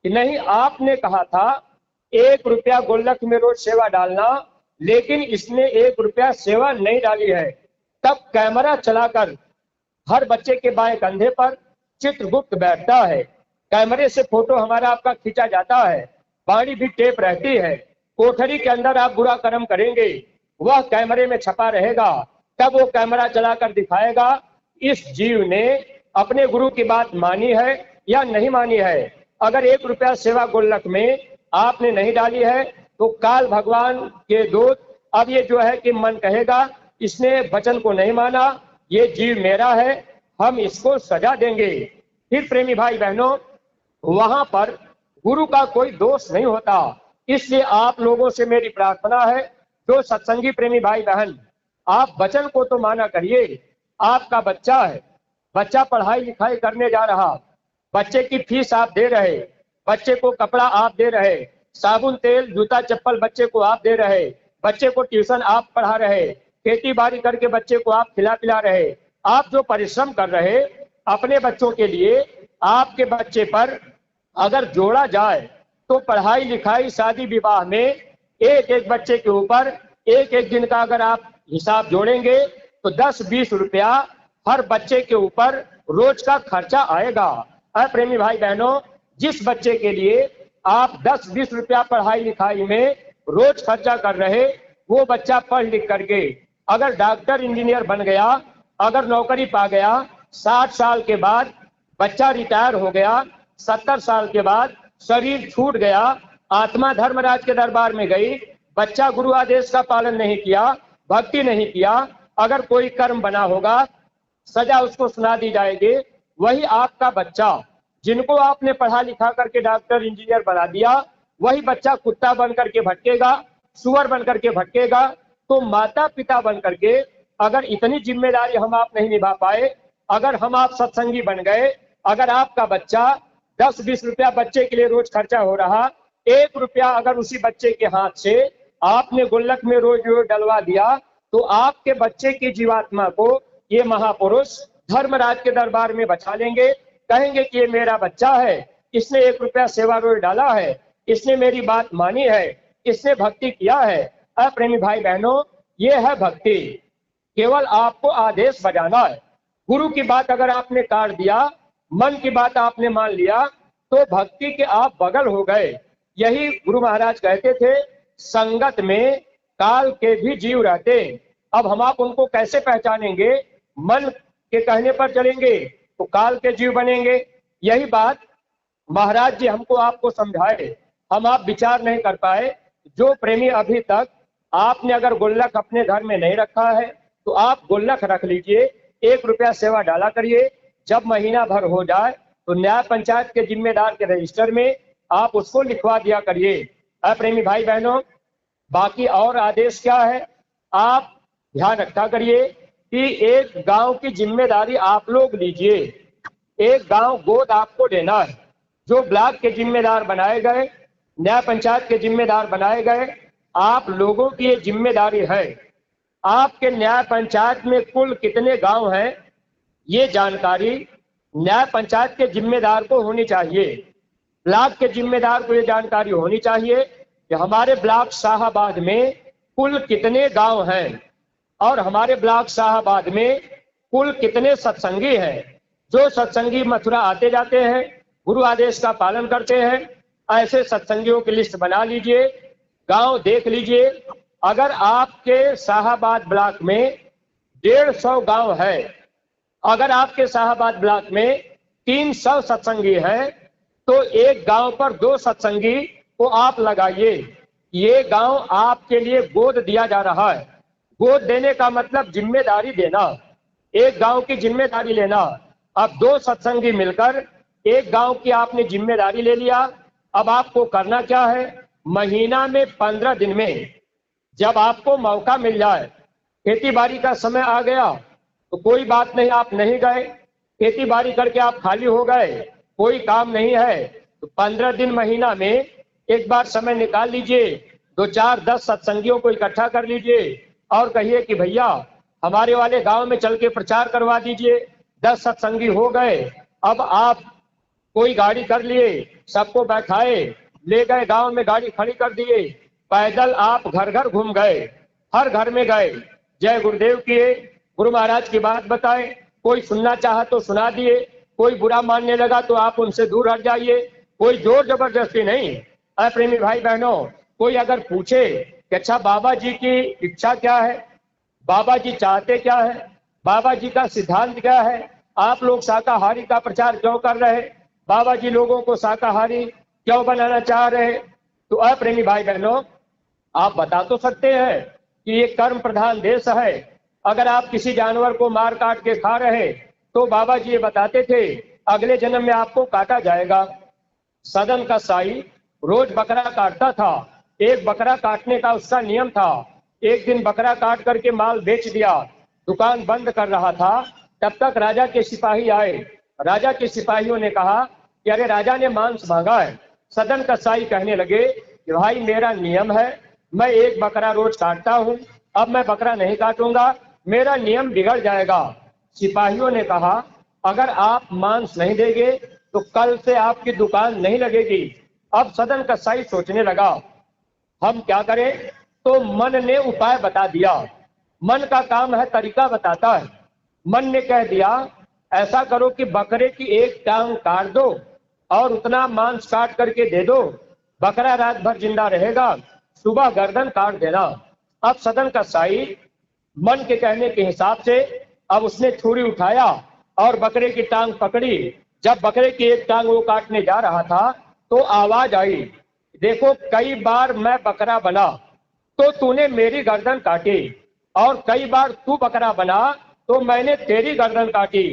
कि नहीं आपने कहा था 1 रुपया गुल्लक में रोज सेवा डालना, लेकिन इसने 1 रुपया सेवा नहीं डाली है। तब कैमरा चलाकर हर बच्चे के बाएं कंधे पर चित्रगुप्त बैठता है, कैमरे से फोटो हमारा आपका खींचा जाता है, बाणी भी टेप रहती है, कोठरी के अंदर आप बुरा कर्म करेंगे वह कैमरे में छपा रहेगा। तब वो कैमरा चलाकर दिखाएगा इस जीव ने अपने गुरु की बात मानी है या नहीं मानी है। अगर 1 रुपया सेवा गुल्लक में आपने नहीं डाली है तो काल भगवान के दूत, अब ये जो है कि मन कहेगा इसने वचन को नहीं माना, ये जीव मेरा है, हम इसको सजा देंगे। फिर प्रेमी भाई बहनों, वहां पर गुरु का कोई दोष नहीं होता। इसलिए आप लोगों से मेरी प्रार्थना है, जो सत्संगी प्रेमी भाई बहन, आप वचन को तो माना करिए। आपका बच्चा है, बच्चा पढ़ाई लिखाई करने जा रहा, बच्चे की फीस आप दे रहे, बच्चे को कपड़ा आप दे रहे, साबुन तेल जूता चप्पल बच्चे को आप दे रहे, बच्चे को ट्यूशन आप पढ़ा रहे, खेती बाड़ी करके बच्चे को आप खिला पिला रहे। आप जो परिश्रम कर रहे अपने बच्चों के लिए, आपके बच्चे पर अगर जोड़ा जाए तो पढ़ाई लिखाई शादी विवाह में एक एक बच्चे के ऊपर एक एक दिन का अगर आप हिसाब जोड़ेंगे तो 10-20 रुपया हर बच्चे के ऊपर रोज का खर्चा आएगा। प्रेमी भाई बहनों, जिस बच्चे के लिए आप 10-20 रुपया पढ़ाई लिखाई में रोज खर्चा कर रहे, वो बच्चा पढ़ लिख करके अगर डॉक्टर इंजीनियर बन गया, अगर नौकरी पा गया, 60 साल के बाद बच्चा रिटायर हो गया, 70 साल के बाद शरीर छूट गया, आत्मा धर्मराज के दरबार में गई, बच्चा गुरु आदेश का पालन नहीं किया, भक्ति नहीं किया, अगर कोई कर्म बना होगा, सजा उसको सुना दी जाएगी। वही आपका बच्चा जिनको आपने पढ़ा लिखा करके डॉक्टर इंजीनियर बना दिया, वही बच्चा कुत्ता बन करके भटकेगा, सुअर बन करके भटकेगा। तो माता पिता बन करके अगर इतनी जिम्मेदारी हम आप नहीं निभा पाए, अगर हम आप सत्संगी बन गए, अगर आपका बच्चा 10-20 रुपया बच्चे के लिए रोज खर्चा हो रहा, 1 रुपया अगर उसी बच्चे के हाथ से आपने गुल्लक में रोज रोज डलवा दिया, तो आपके बच्चे की जीवात्मा को ये महापुरुष धर्मराज के दरबार में बचा लेंगे। कहेंगे कि ये मेरा बच्चा है, इसने 1 रुपया सेवा रोज डाला है, इसने मेरी बात मानी है, इसने भक्ति किया है। प्रेमी भाई बहनों, ये है भक्ति। केवल आपको आदेश बजाना है। गुरु की बात अगर आपने काट दिया, मन की बात आपने मान लिया, तो भक्ति के आप बगल हो गए। यही गुरु महाराज कहते थे, संगत में काल के भी जीव रहते। अब हम आप उनको कैसे पहचानेंगे? मन के कहने पर चलेंगे तो काल के जीव बनेंगे। यही बात महाराज जी हमको आपको समझाए, हम आप विचार नहीं कर पाए। जो प्रेमी अभी तक आपने अगर गुल्लक अपने घर में नहीं रखा है, तो आप गुल्लक रख लीजिए, 1 रुपया सेवा डाला करिए। जब महीना भर हो जाए तो न्याय पंचायत के जिम्मेदार के रजिस्टर में आप उसको लिखवा दिया करिए। प्रेमी भाई बहनों, बाकी और आदेश क्या है, आप ध्यान रखा करिए कि एक गांव की जिम्मेदारी आप लोग लीजिए। एक गांव गोद आपको देना है। जो ब्लॉक के जिम्मेदार बनाए गए, न्याय पंचायत के जिम्मेदार बनाए गए, आप लोगों की ये जिम्मेदारी है। आपके न्याय पंचायत में कुल कितने गांव हैं, ये जानकारी न्याय पंचायत के जिम्मेदार को होनी चाहिए। ब्लॉक के जिम्मेदार को ये जानकारी होनी चाहिए कि हमारे ब्लॉक शाहाबाद में कुल कितने गांव हैं और हमारे ब्लॉक शाहाबाद में कुल कितने सत्संगी हैं। जो सत्संगी मथुरा आते जाते हैं, गुरु आदेश का पालन करते हैं, ऐसे सत्संगियों की लिस्ट बना लीजिए, गांव देख लीजिए। अगर आपके शाहाबाद ब्लॉक में 150 गांव है, अगर आपके शाहाबाद ब्लॉक में 300 सत्संगी हैं, तो एक गांव पर 2 सत्संगी को आप लगाइए। ये गांव आपके लिए गोद दिया जा रहा है। गोद देने का मतलब जिम्मेदारी देना, एक गांव की जिम्मेदारी लेना। अब 2 सत्संगी मिलकर एक गांव की आपने जिम्मेदारी ले लिया। अब आपको करना क्या है, महीना में 15 दिन में जब आपको मौका मिल जाए, खेती बाड़ी का समय आ गया तो कोई बात नहीं, आप नहीं गए, खेती बाड़ी करके आप खाली हो गए, कोई काम नहीं है, तो 15 दिन महीना में एक बार समय निकाल लीजिए, 2-4-10 सत्संगियों को इकट्ठा कर लीजिए और कहिए कि भैया हमारे वाले गांव में चल के प्रचार करवा दीजिए। 10 सत्संगी हो गए, अब आप कोई गाड़ी कर लिए, सबको बैठाए, ले गए गांव में, गाड़ी खड़ी कर दिए, पैदल आप घर घर घूम गए, हर घर में गए, जय गुरुदेव किए, गुरु महाराज की बात बताए, कोई सुनना चाहा तो सुना दिए, कोई बुरा मानने लगा तो आप उनसे दूर हट जाइए, कोई जोर जबरदस्ती नहीं। प्रेमी भाई बहनों, कोई अगर पूछे कि अच्छा बाबा जी की इच्छा क्या है, बाबा जी चाहते क्या है, बाबा जी का सिद्धांत क्या है, आप लोग शाकाहारी का प्रचार क्यों कर रहे, बाबा जी लोगों को शाकाहारी क्यों बनाना चाह रहे, तो प्रेमी भाई बहनों आप बता तो सकते हैं कि ये कर्म प्रधान देश है, अगर आप किसी जानवर को मार काट के खा रहे तो बाबा जी ये बताते थे अगले जन्म में आपको काटा जाएगा। सदन का साई रोज बकरा काटता था। एक बकरा काटने का उसका नियम था। एक दिन बकरा काट करके माल बेच दिया, दुकान बंद कर रहा था, तब तक राजा के सिपाही आए। राजा के सिपाहियों ने कहा कि अरे राजा ने मांस मांगा है। सदन का साई कहने लगे कि भाई मेरा नियम है, मैं एक बकरा रोज काटता हूं, अब मैं बकरा नहीं काटूंगा, मेरा नियम बिगड़ जाएगा। सिपाहियों ने कहा अगर आप मांस नहीं देंगे तो कल से आपकी दुकान नहीं लगेगी। अब सदन का साई सोचने लगा हम क्या करें, तो मन ने उपाय बता दिया। मन का काम है तरीका बताता है। मन ने कह दिया ऐसा करो कि बकरे की एक टांग काट दो और उतना मांस काट करके दे दो, बकरा रात भर जिंदा रहेगा, सुबह गर्दन काट देना। अब सदन का साई मन के कहने के हिसाब से अब उसने छुरी उठाया और बकरे की टांग पकड़ी। जब बकरे की एक टांग वो काटने जा रहा था तो आवाज आई, देखो कई बार मैं बकरा बना तो तूने मेरी गर्दन काटी, और कई बार तू बकरा बना तो मैंने तेरी गर्दन काटी।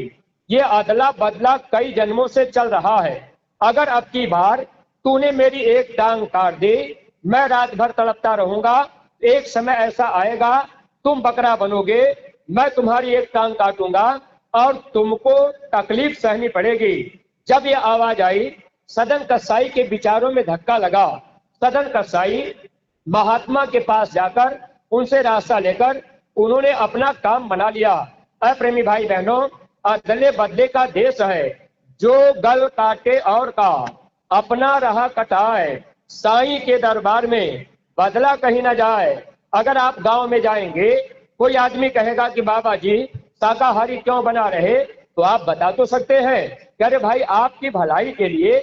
ये अदला बदला कई जन्मों से चल रहा है। अगर अब की बार तूने मेरी एक टांग काट दी, मैं रात भर तड़पता रहूंगा। एक समय ऐसा आएगा तुम बकरा बनोगे, मैं तुम्हारी एक टांग काटूंगा और तुमको तकलीफ सहनी पड़ेगी। जब ये आवाज आई सदन कसाई के विचारों में धक्का लगा। सदन कसाई महात्मा के पास जाकर उनसे रास्ता लेकर उन्होंने अपना काम बना लिया। अप्रेमी भाई बहनों, अदले बदले का देश है, जो गल काटे और का अपना रहा कटाए, साईं के दरबार में बदला कहीं ना जाए। अगर आप गांव में जाएंगे, कोई आदमी कहेगा कि बाबा जी शाकाहारी क्यों बना रहे, तो आप बता तो सकते हैं कि अरे भाई आपकी भलाई के लिए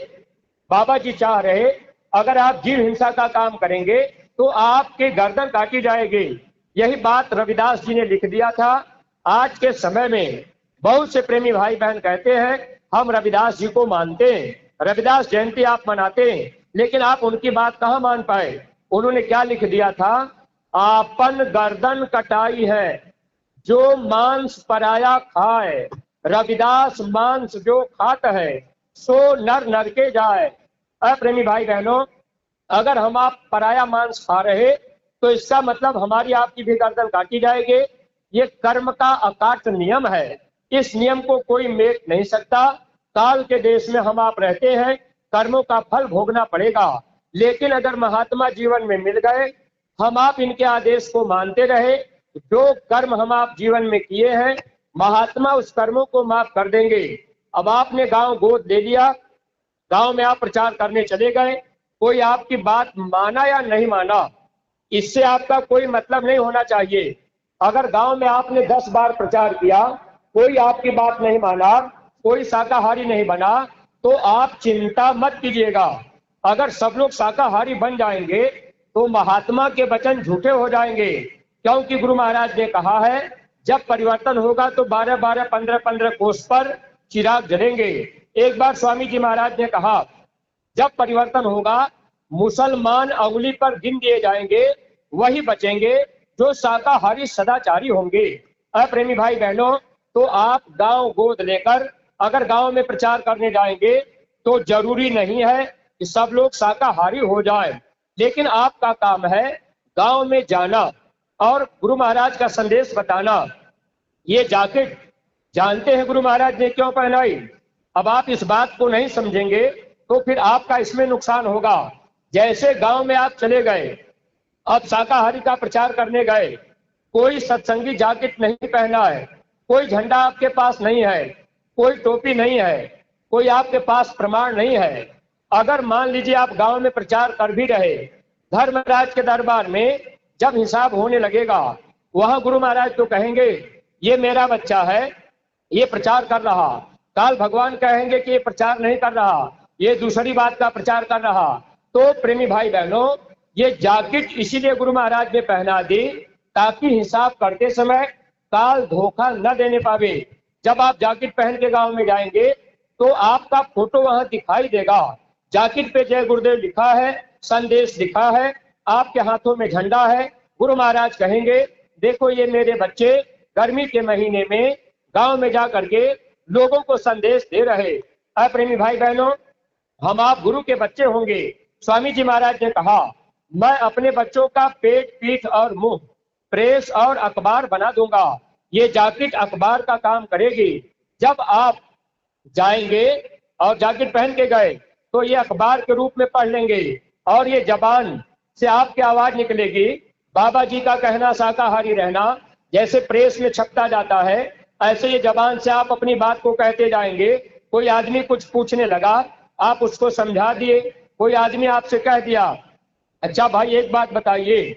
बाबा जी चाह रहे, अगर आप जीव हिंसा का काम करेंगे तो आपकी गर्दन काटी जाएगी। यही बात रविदास जी ने लिख दिया था। आज के समय में बहुत से प्रेमी भाई बहन कहते हैं हम रविदास जी को मानते हैं, रविदास जयंती आप मनाते हैं, लेकिन आप उनकी बात कहाँ मान पाए। उन्होंने क्या लिख दिया था, आपन गर्दन कटाई है जो मांस पराया खाए, रविदास मांस जो खात है सो नर नर के जाए। अप्रेमी भाई बहनों, अगर हम आप पराया मांस खा रहे तो इसका मतलब हमारी आपकी भी गर्दन काटी जाएगी। ये कर्म का अकाट नियम है, इस नियम को कोई मेट नहीं सकता। काल के देश में हम आप रहते हैं, कर्मों का फल भोगना पड़ेगा। लेकिन अगर महात्मा जीवन में मिल गए, हम आप इनके आदेश को मानते रहे, जो कर्म हम आप जीवन में किए हैं महात्मा उस कर्मों को माफ कर देंगे। अब आपने गांव गोद ले लिया, गांव में आप प्रचार करने चले गए, कोई आपकी बात माना या नहीं माना, इससे आपका कोई मतलब नहीं होना चाहिए। अगर गांव में आपने 10 बार प्रचार किया, कोई आपकी बात नहीं माना, कोई शाकाहारी नहीं बना, तो आप चिंता मत कीजिएगा। अगर सब लोग शाकाहारी बन जाएंगे तो महात्मा के वचन झूठे हो जाएंगे, क्योंकि गुरु महाराज ने कहा है जब परिवर्तन होगा तो 12-12, 15-15 कोस पर चिराग जलेंगे। एक बार स्वामी जी महाराज ने कहा जब परिवर्तन होगा मुसलमान अंगुली पर गिन दिए जाएंगे, वही बचेंगे जो शाकाहारी सदाचारी होंगे। अप्रेमी भाई बहनों, तो आप गांव गोद लेकर अगर गांव में प्रचार करने जाएंगे तो जरूरी नहीं है कि सब लोग शाकाहारी हो जाएं, लेकिन आपका काम है गांव में जाना और गुरु महाराज का संदेश बताना। ये जैकेट जानते हैं गुरु महाराज ने क्यों पहनाई? अब आप इस बात को नहीं समझेंगे तो फिर आपका इसमें नुकसान होगा। जैसे गांव में आप चले गए, अब शाकाहारी का प्रचार करने गए, कोई सत्संगी जैकेट नहीं पहना है, कोई झंडा आपके पास नहीं है, कोई टोपी नहीं है, कोई आपके पास प्रमाण नहीं है। अगर मान लीजिए आप गांव में प्रचार कर भी रहे, धर्मराज के दरबार में जब हिसाब होने लगेगा, वहां गुरु महाराज तो कहेंगे ये मेरा बच्चा है, ये प्रचार कर रहा, काल भगवान कहेंगे कि ये प्रचार नहीं कर रहा, ये दूसरी बात का प्रचार कर रहा। तो प्रेमी भाई बहनों, ये जैकेट इसीलिए गुरु महाराज ने पहना दी ताकि हिसाब करते समय काल धोखा न देने पावे। जब आप जैकेट पहन के गांव में जाएंगे तो आपका फोटो वहां दिखाई देगा, जैकेट पे जय गुरुदेव लिखा है, संदेश लिखा है, आपके हाथों में झंडा है। गुरु महाराज कहेंगे देखो ये मेरे बच्चे गर्मी के महीने में गांव में जा करके लोगों को संदेश दे रहे। प्रेमी भाई बहनों, हम आप गुरु के बच्चे होंगे। स्वामी जी महाराज ने कहा, मैं अपने बच्चों का पेट, पीठ और मुंह प्रेस और अखबार बना दूंगा। ये जैकेट अखबार का काम करेगी। जब आप जाएंगे और जैकेट पहन के गए तो ये अखबार के रूप में पढ़ लेंगे और ये जबान से आपकी आवाज निकलेगी। बाबा जी का कहना शाकाहारी रहना जैसे प्रेस में छपता जाता है, ऐसे ये जबान से आप अपनी बात को कहते जाएंगे। कोई आदमी कुछ पूछने लगा, आप उसको समझा दिए। कोई आदमी आपसे कह दिया, अच्छा भाई एक बात बताइए,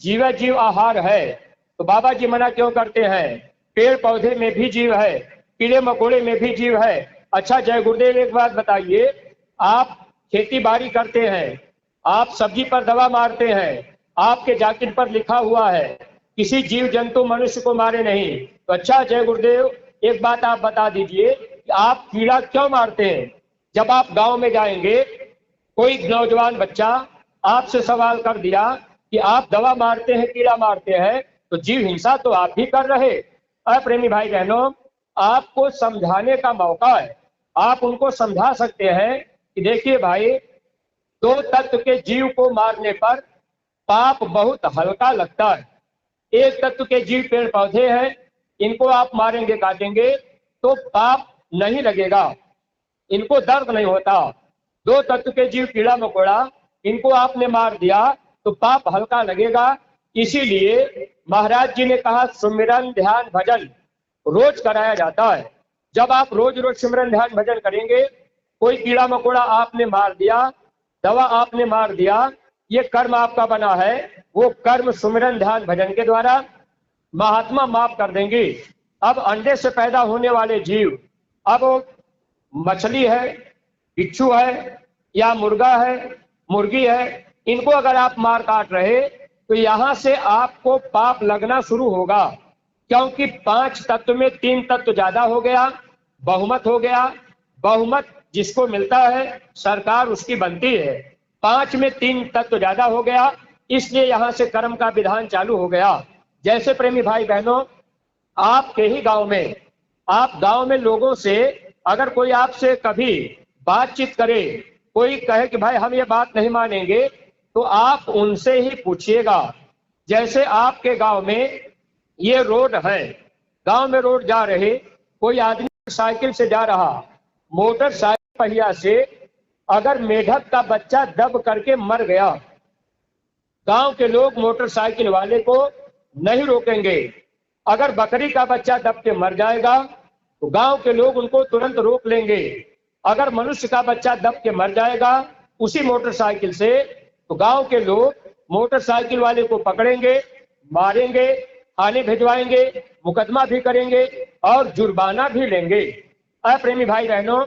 जीव जीव आहार है तो बाबा जी मना क्यों करते हैं? पेड़ पौधे में भी जीव है, कीड़े मकोड़े में भी जीव है। अच्छा जय गुरुदेव, एक बात बताइए, आप खेती बाड़ी करते हैं, आप सब्जी पर दवा मारते हैं, आपके जैकेट पर लिखा हुआ है किसी जीव जंतु मनुष्य को मारे नहीं। तो अच्छा जय गुरुदेव, एक बात आप बता दीजिए कि आप कीड़ा क्यों मारते हैं? जब आप गांव में जाएंगे, कोई नौजवान बच्चा आपसे सवाल कर दिया कि आप दवा मारते हैं, कीड़ा मारते हैं, तो जीव हिंसा तो आप ही कर रहे। प्रेमी भाई बहनों, आपको समझाने का मौका है। आप उनको समझा सकते हैं कि देखिए भाई, दो तत्व के जीव को मारने पर पाप बहुत हल्का लगता है। एक तत्व के जीव पेड़ पौधे हैं, इनको आप मारेंगे, काटेंगे तो पाप नहीं लगेगा, इनको दर्द नहीं होता। दो तत्व के जीव कीड़ा मकोड़ा, इनको आपने मार दिया तो पाप हल्का लगेगा। इसीलिए महाराज जी ने कहा सुमिरन ध्यान भजन रोज कराया जाता है। जब आप रोज रोज सिमरन ध्यान भजन करेंगे, कोई कीड़ा मकोड़ा आपने मार दिया, दवा आपने मार दिया, ये कर्म आपका बना है, वो कर्म सुमिरन ध्यान भजन के द्वारा महात्मा माफ कर देंगे। अब अंडे से पैदा होने वाले जीव, अब मछली है, बिच्छू है या मुर्गा है, मुर्गी है, इनको अगर आप मार काट रहे तो यहां से आपको पाप लगना शुरू होगा, क्योंकि 5 तत्व में 3 तत्व ज्यादा हो गया, बहुमत हो गया। बहुमत जिसको मिलता है सरकार उसकी बनती है, 5 में 3 तत्व ज्यादा हो गया, इसलिए यहां से कर्म का विधान चालू हो गया। जैसे प्रेमी भाई बहनों, आपके ही गांव में, आप गांव में लोगों से अगर कोई आपसे कभी बातचीत करे, कोई कहे कि भाई हम ये बात नहीं मानेंगे, तो आप उनसे ही पूछिएगा। जैसे आपके गांव में ये रोड है, गांव में रोड जा रहे, कोई आदमी साइकिल से जा रहा, मोटरसाइकिल पहिया से अगर मेढक का बच्चा दब करके मर गया, गांव के लोग मोटरसाइकिल वाले को नहीं रोकेंगे। अगर बकरी का बच्चा दब के मर जाएगा तो गांव के लोग उनको तुरंत रोक लेंगे। अगर मनुष्य का बच्चा दब के मर जाएगा उसी मोटरसाइकिल से, तो गांव के लोग मोटरसाइकिल वाले को पकड़ेंगे, मारेंगे, थाने भिजवाएंगे, मुकदमा भी करेंगे और जुर्माना भी लेंगे। प्रेमी भाई बहनों,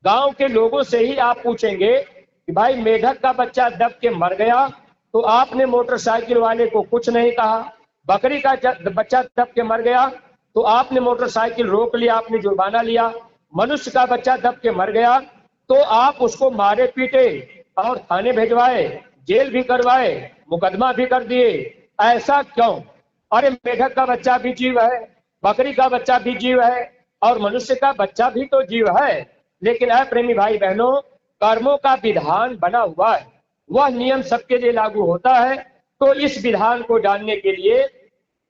गांव के लोगों से ही आप पूछेंगे कि भाई मेढक का बच्चा दब के मर गया तो आपने मोटरसाइकिल वाले को कुछ नहीं कहा, बकरी का बच्चा दब के मर गया तो आपने मोटरसाइकिल रोक लिया, आपने जुर्माना लिया, मनुष्य का बच्चा दब के मर गया तो आप उसको मारे पीटे और थाने भिजवाए, जेल भी करवाए, मुकदमा भी कर दिए। ऐसा क्यों? अरे मेढक का बच्चा भी जीव है, बकरी का बच्चा भी जीव है और मनुष्य का बच्चा भी तो जीव है। लेकिन प्रेमी भाई बहनों, कर्मों का विधान बना हुआ है, वह नियम सबके लिए लागू होता है। तो इस विधान को जानने के लिए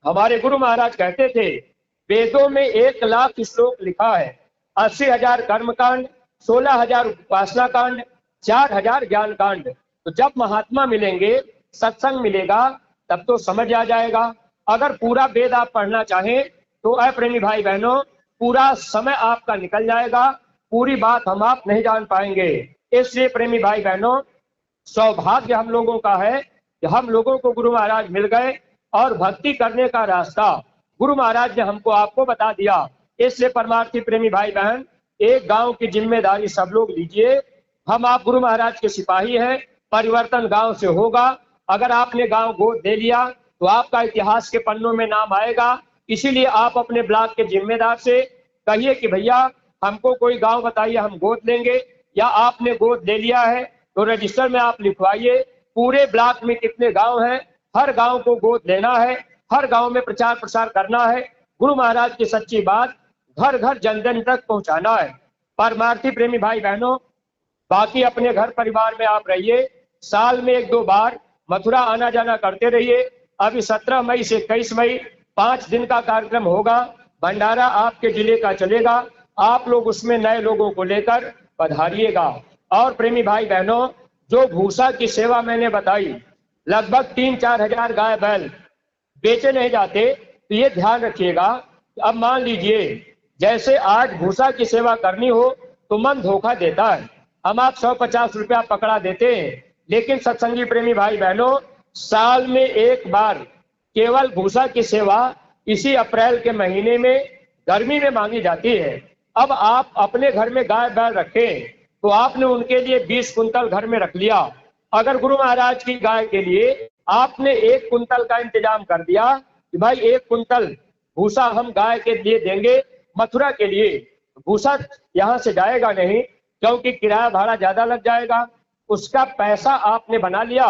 हमारे गुरु महाराज कहते थे, वेदों में 1 लाख श्लोक लिखा है, 80,000 कर्म कांड, 16,000 उपासना कांड, 4,000 ज्ञान कांड। तो जब महात्मा मिलेंगे, सत्संग मिलेगा, तब तो समझ आ जाएगा। अगर पूरा वेद आप पढ़ना चाहें तो प्रेमी भाई बहनों, पूरा समय आपका निकल जाएगा, पूरी बात हम आप नहीं जान पाएंगे। इसलिए प्रेमी भाई बहनों, सौभाग्य हम लोगों का है कि हम लोगों को गुरु महाराज मिल गए और भक्ति करने का रास्ता गुरु महाराज ने हमको आपको बता दिया। इसलिए परमार्थी प्रेमी भाई बहन, एक गांव की जिम्मेदारी सब लोग लीजिए। हम आप गुरु महाराज के सिपाही हैं, परिवर्तन गांव से होगा। अगर आपने गांव गोद दे लिया तो आपका इतिहास के पन्नों में नाम आएगा। इसीलिए आप अपने ब्लॉक के जिम्मेदार से कहिए कि भैया हमको कोई गांव बताइए, हम गोद लेंगे। या आपने गोद ले लिया है तो रजिस्टर में आप लिखवाइए पूरे ब्लॉक में कितने गांव हैं, हर गांव को गोद लेना है, हर गांव में प्रचार प्रसार करना है। गुरु महाराज की सच्ची बात घर घर जन जन तक पहुंचाना है। परमार्थी प्रेमी भाई बहनों, बाकी अपने घर परिवार में आप रहिए, साल में 1-2 बार मथुरा आना जाना करते रहिए। अभी 17 मई से 21 मई 5 दिन का कार्यक्रम होगा, भंडारा आपके जिले का चलेगा, आप लोग उसमें नए लोगों को लेकर पधारिएगा। और प्रेमी भाई बहनों, जो भूसा की सेवा मैंने बताई, लगभग 3-4 हजार गाय बैल बेचे नहीं जाते, तो ये ध्यान रखिएगा। अब मान लीजिए जैसे आज भूसा की सेवा करनी हो तो मन धोखा देता है, हम आप 150 रुपया पकड़ा देते हैं, लेकिन सत्संगी प्रेमी भाई बहनों, साल में 1 बार केवल भूसा की सेवा इसी अप्रैल के महीने में गर्मी में मांगी जाती है। अब आप अपने घर में गाय बैल रखें तो आपने उनके लिए 20 कुंतल घर में रख लिया। अगर गुरु महाराज की गाय के लिए आपने 1 कुंतल का इंतजाम कर दिया कि भाई 1 कुंतल भूसा हम गाय के लिए देंगे मथुरा के लिए, भूसा यहाँ से जाएगा नहीं क्योंकि किराया भाड़ा ज्यादा लग जाएगा, उसका पैसा आपने बना लिया।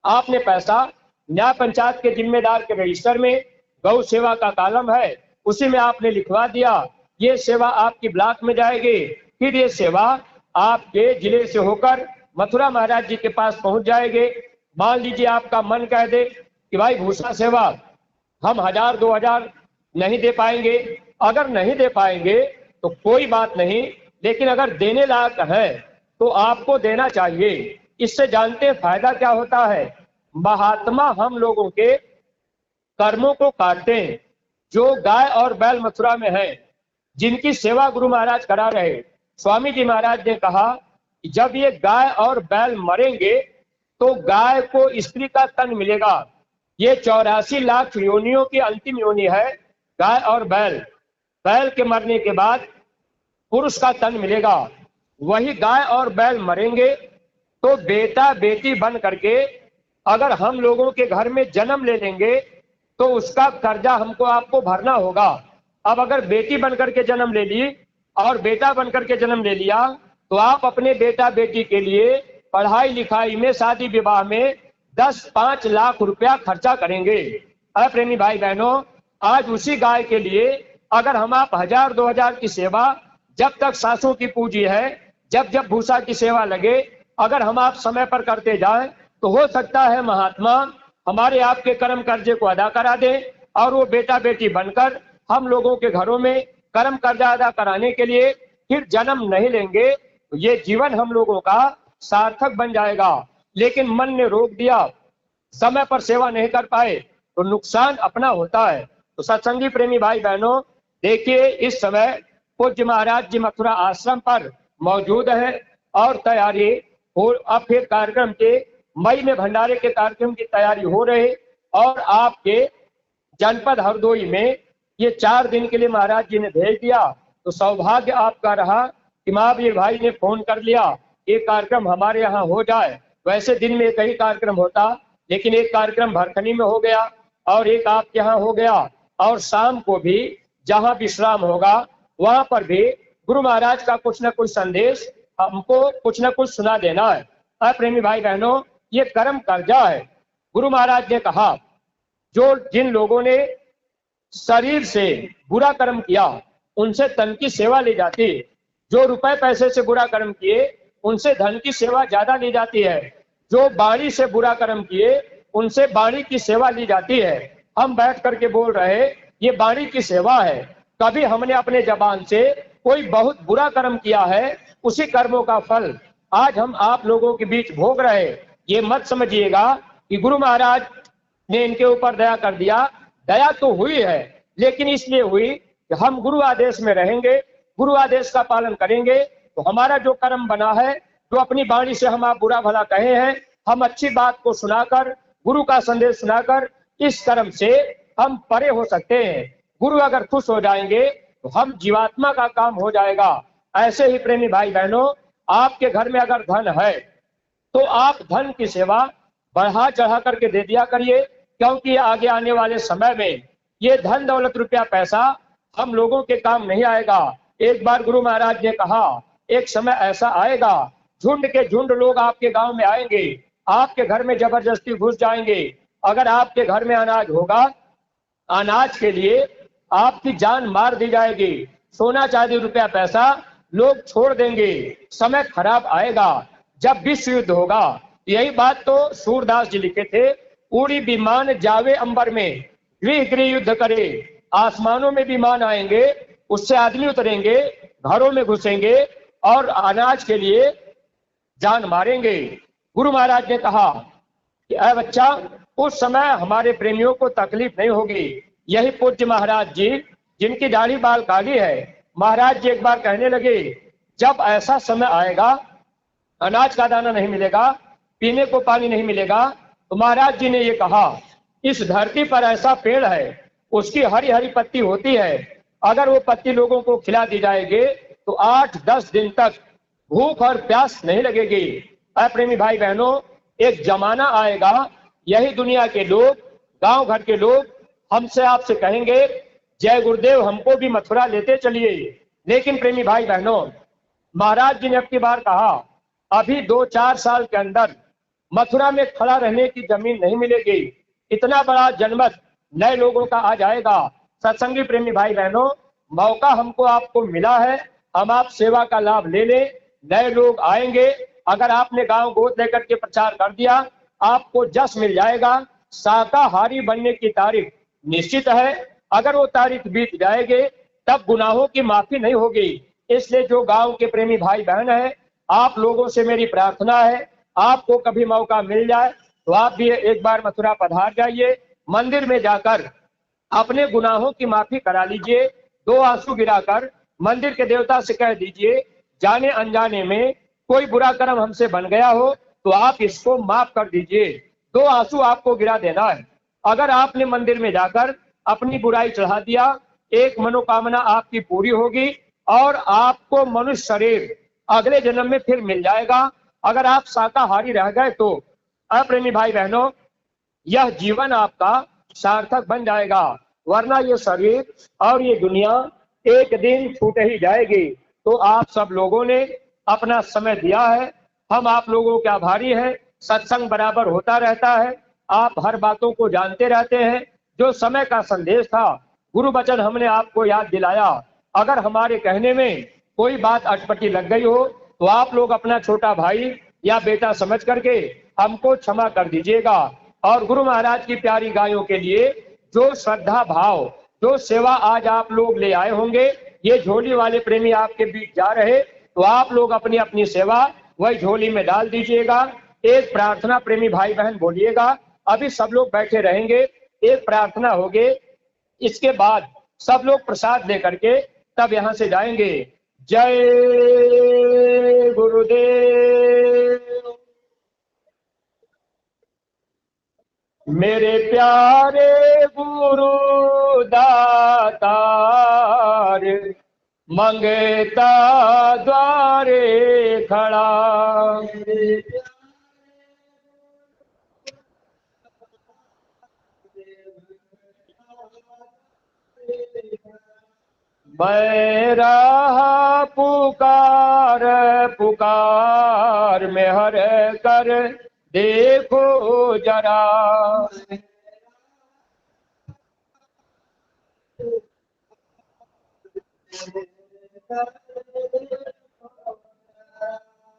आपने पैसा न्याय पंचायत के जिम्मेदार के रजिस्टर में गौ सेवा का कॉलम है, उसी में आपने लिखवा दिया, ये सेवा आपकी ब्लॉक में जाएगी, फिर ये सेवा आपके जिले से होकर मथुरा महाराज जी के पास पहुंच जाएंगे। मान लीजिए आपका मन कह दे कि भाई भूसा सेवा हम 1000-2000 नहीं दे पाएंगे, अगर नहीं दे पाएंगे तो कोई बात नहीं, लेकिन अगर देने लायक है तो आपको देना चाहिए। इससे जानते हैं फायदा क्या होता है? महात्मा हम लोगों के कर्मों को काटते हैं। जो गाय और बैल मथुरा में है, जिनकी सेवा गुरु महाराज करा रहे, स्वामी जी महाराज ने कहा कि जब ये गाय और बैल मरेंगे तो गाय को स्त्री का तन मिलेगा। ये 84 लाख योनियों की अंतिम योनि है गाय और बैल। बैल के मरने के बाद पुरुष का तन मिलेगा। वही गाय और बैल मरेंगे तो बेटा बेटी बन करके अगर हम लोगों के घर में जन्म ले लेंगे तो उसका कर्जा हमको आपको भरना होगा। अब अगर बेटी बन करके जन्म ले ली और बेटा बन करके जन्म ले लिया तो आप अपने बेटा बेटी के लिए पढ़ाई लिखाई में, शादी विवाह में 10-5 लाख रुपया खर्चा करेंगे। अरे प्रेमी भाई बहनों, आज उसी गाय के लिए अगर हम आप 1000-2000 की सेवा जब तक सासों की पूंजी है, जब जब भूसा की सेवा लगे, अगर हम आप समय पर करते जाएं तो हो सकता है महात्मा हमारे आपके कर्म कर्जे को अदा करा दे और वो बेटा बेटी बनकर हम लोगों के घरों में कर्म कर्जा अदा कराने के लिए फिर जन्म नहीं लेंगे, तो ये जीवन हम लोगों का सार्थक बन जाएगा। लेकिन मन ने रोक दिया, समय पर सेवा नहीं कर पाए तो नुकसान अपना होता है। तो सत्संगी प्रेमी भाई बहनों, देखिए इस समय पूज्य महाराज जी मथुरा आश्रम पर मौजूद है और तैयारी हो। अब फिर कार्यक्रम के मई में भंडारे के कार्यक्रम की तैयारी हो रही और आपके जनपद हरदोई में ये 4 दिन के लिए महाराज जी ने भेज दिया। तो सौभाग्य आपका रहा कि महावीर भाई ने फोन कर लिया एक कार्यक्रम हमारे यहाँ हो जाए। वैसे दिन में कई कार्यक्रम होता, लेकिन एक कार्यक्रम भरखनी में हो गया और एक आपके यहाँ हो गया, और शाम को भी जहाँ विश्राम होगा वहां पर भी गुरु महाराज का कुछ न कुछ संदेश हमको कुछ न कुछ सुना देना है। प्रेमी भाई बहनों, ये कर्म कर्जा है। गुरु महाराज ने कहा जो जिन लोगों ने शरीर से बुरा कर्म किया उनसे तन की सेवा ली जाती है, जो रुपए पैसे से बुरा कर्म किए उनसे धन की सेवा ज्यादा ली जाती है, जो वाणी से बुरा कर्म किए उनसे वाणी की सेवा ली जाती है। हम बैठ करके बोल रहे ये वाणी की सेवा है, कभी हमने अपने जबान से कोई बहुत बुरा कर्म किया है, उसी कर्मों का फल आज हम आप लोगों के बीच भोग रहे। ये मत समझिएगा कि गुरु महाराज ने इनके ऊपर दया कर दिया। दया तो हुई है, लेकिन इसलिए हुई कि हम गुरु आदेश में रहेंगे, गुरु आदेश का पालन करेंगे तो हमारा जो कर्म बना है, जो अपनी वाणी से हम आप बुरा भला कहे हैं, हम अच्छी बात को सुनाकर, गुरु का संदेश सुनाकर इस कर्म से हम परे हो सकते हैं। गुरु अगर खुश हो जाएंगे तो हम जीवात्मा का काम हो जाएगा। ऐसे ही प्रेमी भाई बहनों, आपके घर में अगर धन है तो आप धन की सेवा बढ़ा चढ़ा करके दे दिया करिए, क्योंकि आगे आने वाले समय में ये धन दौलत रुपया पैसा हम लोगों के काम नहीं आएगा। एक बार गुरु महाराज ने कहा एक समय ऐसा आएगा, झुंड के झुंड लोग आपके गांव में आएंगे, आपके घर में जबरदस्ती घुस जाएंगे। अगर आपके घर में अनाज होगा, अनाज के लिए आपकी जान मार दी जाएगी, सोना चांदी रुपया पैसा लोग छोड़ देंगे, समय खराब आएगा जब विश्व युद्ध होगा। यही बात तो सूरदास जी लिखे थे, उड़ी विमान जावे अंबर में, गृह गृह युद्ध करे। आसमानों में विमान आएंगे, उससे आदमी उतरेंगे, घरों में घुसेंगे और अनाज के लिए जान मारेंगे। गुरु महाराज ने कहा कि अरे बच्चा, उस समय हमारे प्रेमियों को तकलीफ नहीं होगी। यही पूज्य महाराज जी, जिनकी दाढ़ी बाल काली है, महाराज जी एक बार कहने लगे, जब ऐसा समय आएगा, अनाज का दाना नहीं मिलेगा, पीने को पानी नहीं मिलेगा, तो महाराज जी ने ये कहा, इस धरती पर ऐसा पेड़ है, उसकी हरी हरी पत्ती होती है, अगर वो पत्ती लोगों को खिला दी जाएगी तो 8-10 दिन तक भूख और प्यास नहीं लगेगी। प्रेमी भाई बहनों, एक जमाना आएगा, यही दुनिया के लोग, गांव घर के लोग हमसे आपसे कहेंगे, जय गुरुदेव, हमको भी मथुरा लेते चलिए। लेकिन प्रेमी भाई बहनों, महाराज जी ने अब की बार कहा, अभी 2-4 साल के अंदर मथुरा में खड़ा रहने की जमीन नहीं मिलेगी, इतना बड़ा जनमत नए लोगों का आ जाएगा। सत्संगी प्रेमी भाई बहनों, मौका हमको आपको मिला है, हम आप सेवा का लाभ ले लें, नए लोग आएंगे। अगर आपने गांव गोद लेकर के प्रचार कर दिया, आपको जस मिल जाएगा। शाकाहारी बनने की तारीख निश्चित है, अगर वो तारीख बीत जाएगी तब गुनाहों की माफी नहीं होगी। इसलिए जो गांव के प्रेमी भाई बहन है, आप लोगों से मेरी प्रार्थना है, आपको कभी मौका मिल जाए तो आप भी एक बार मथुरा पधार जाइए, मंदिर में जाकर अपने गुनाहों की माफी करा लीजिए। 2 आंसू गिराकर मंदिर के देवता से कह दीजिए, जाने अनजाने में कोई बुरा कर्म हमसे बन गया हो तो आप इसको माफ कर दीजिए। 2 आंसू आपको गिरा देना है। अगर आपने मंदिर में जाकर अपनी बुराई चढ़ा दिया, एक मनोकामना आपकी पूरी होगी और आपको मनुष्य शरीर अगले जन्म में फिर मिल जाएगा। अगर आप शाकाहारी रह गए तो प्रेमी भाई बहनों, यह जीवन आपका सार्थक बन जाएगा, वरना ये शरीर और ये दुनिया एक दिन छूट ही जाएगी। तो आप सब लोगों ने अपना समय दिया है, हम आप लोगों के आभारी हैं। सत्संग बराबर होता रहता है, आप हर बातों को जानते रहते हैं। जो समय का संदेश था, गुरु वचन हमने आपको याद दिलाया। अगर हमारे कहने में कोई बात अटपटी लग गई हो तो आप लोग अपना छोटा भाई या बेटा समझ करके हमको क्षमा कर दीजिएगा। और गुरु महाराज की प्यारी गायों के लिए जो श्रद्धा भाव, जो सेवा आज आप लोग ले आए होंगे, ये झोली वाले प्रेमी आपके बीच जा रहे, तो आप लोग अपनी अपनी सेवा वही झोली में डाल दीजिएगा। एक प्रार्थना प्रेमी भाई बहन बोलिएगा, अभी सब लोग बैठे रहेंगे, एक प्रार्थना होगी, इसके बाद सब लोग प्रसाद लेकर के तब यहाँ से जाएंगे। जय गुरुदेव। मेरे प्यारे गुरु दातार, मंगता द्वारे खड़ा, मैं रहा पुकार पुकार में हर कर देखो जरा,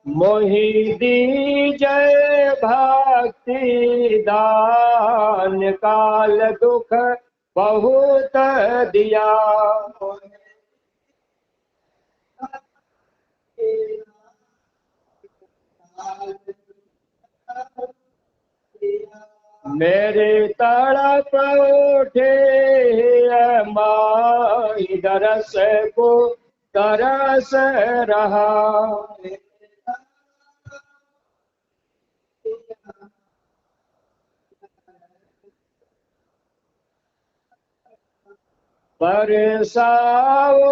मोहि दीजय भक्ति दान, काल दुख बहुत दिया, मेरे तड़प उठे माई, दरस को तरस रहा, बरसाओ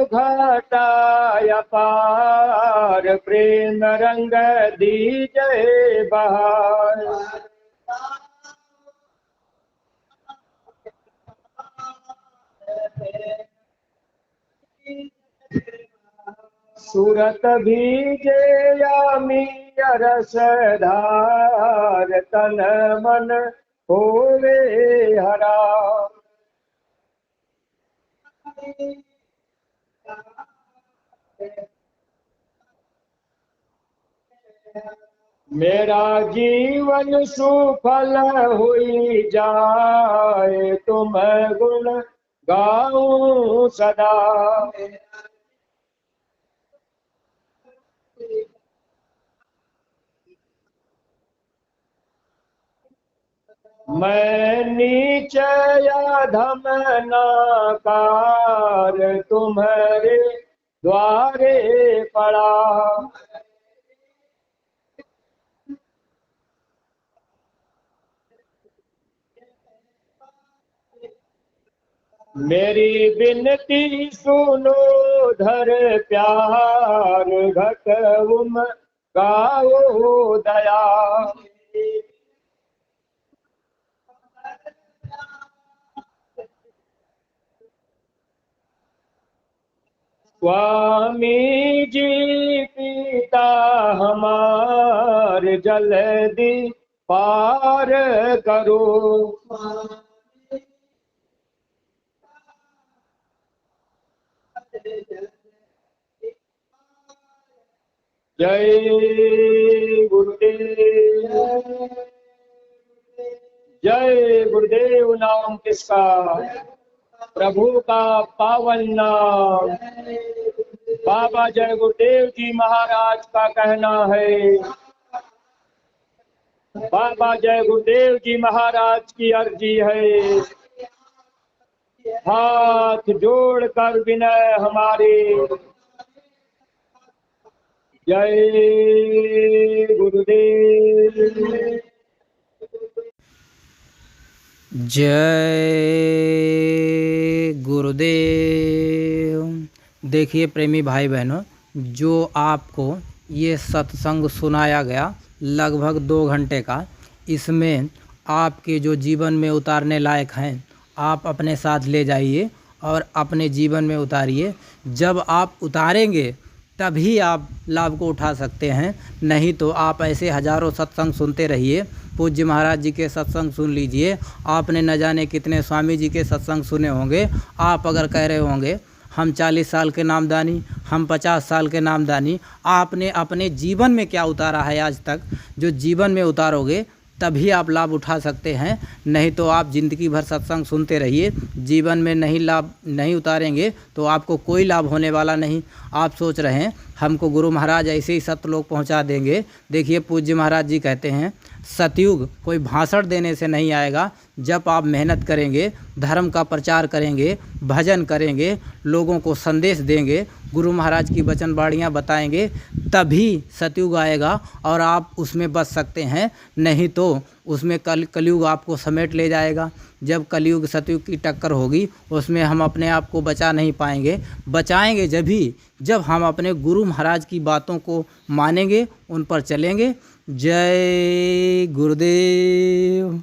घटा अपार, प्रेम रंग दीजय बहार, सूरत भीजे यामी रस धार, तन मन होवे हरा, मेरा जीवन सुफल हुई जाए, तुम गुण गाऊं सदा। मैं नीच या धम नाकार, तुम्हारे द्वारे पड़ा। मेरी विनती सुनो धर प्यार, घट उम गाओ दया। स्वामी जी पिता हमार, जल्दी पार करो। जय गुरुदेव, जय गुरुदेव। नाम किसका? प्रभु का पावन नाम। बाबा जय गुरुदेव जी महाराज का कहना है, बाबा जय गुरुदेव जी महाराज की अर्जी है, हाथ जोड़कर विनय हमारे। जय गुरुदेव, जय गुरुदेव। देखिए प्रेमी भाई बहनों, जो आपको ये सत्संग सुनाया गया लगभग 2 घंटे का, इसमें आपके जो जीवन में उतारने लायक हैं आप अपने साथ ले जाइए और अपने जीवन में उतारिए। जब आप उतारेंगे तभी आप लाभ को उठा सकते हैं, नहीं तो आप ऐसे हजारों सत्संग सुनते रहिए। पूज्य महाराज जी के सत्संग सुन लीजिए, आपने न जाने कितने स्वामी जी के सत्संग सुने होंगे। आप अगर कह रहे होंगे हम 40 साल के नामदानी, हम 50 साल के नामदानी, आपने अपने जीवन में क्या उतारा है आज तक? जो जीवन में उतारोगे तभी आप लाभ उठा सकते हैं, नहीं तो आप ज़िंदगी भर सत्संग सुनते रहिए, जीवन में नहीं लाभ नहीं उतारेंगे तो आपको कोई लाभ होने वाला नहीं। आप सोच रहे हैं हमको गुरु महाराज ऐसे ही सत्लोक पहुंचा देंगे। देखिए पूज्य महाराज जी कहते हैं सतयुग कोई भाषण देने से नहीं आएगा। जब आप मेहनत करेंगे, धर्म का प्रचार करेंगे, भजन करेंगे, लोगों को संदेश देंगे, गुरु महाराज की वचनवाणियाँ बताएंगे, तभी सतयुग आएगा और आप उसमें बच सकते हैं, नहीं तो उसमें कलयुग आपको समेट ले जाएगा। जब कलयुग सतयुग की टक्कर होगी उसमें हम अपने आप को बचा नहीं पाएंगे। बचाएंगे जब हम अपने गुरु महाराज की बातों को मानेंगे, उन पर चलेंगे। जय गुरुदेव।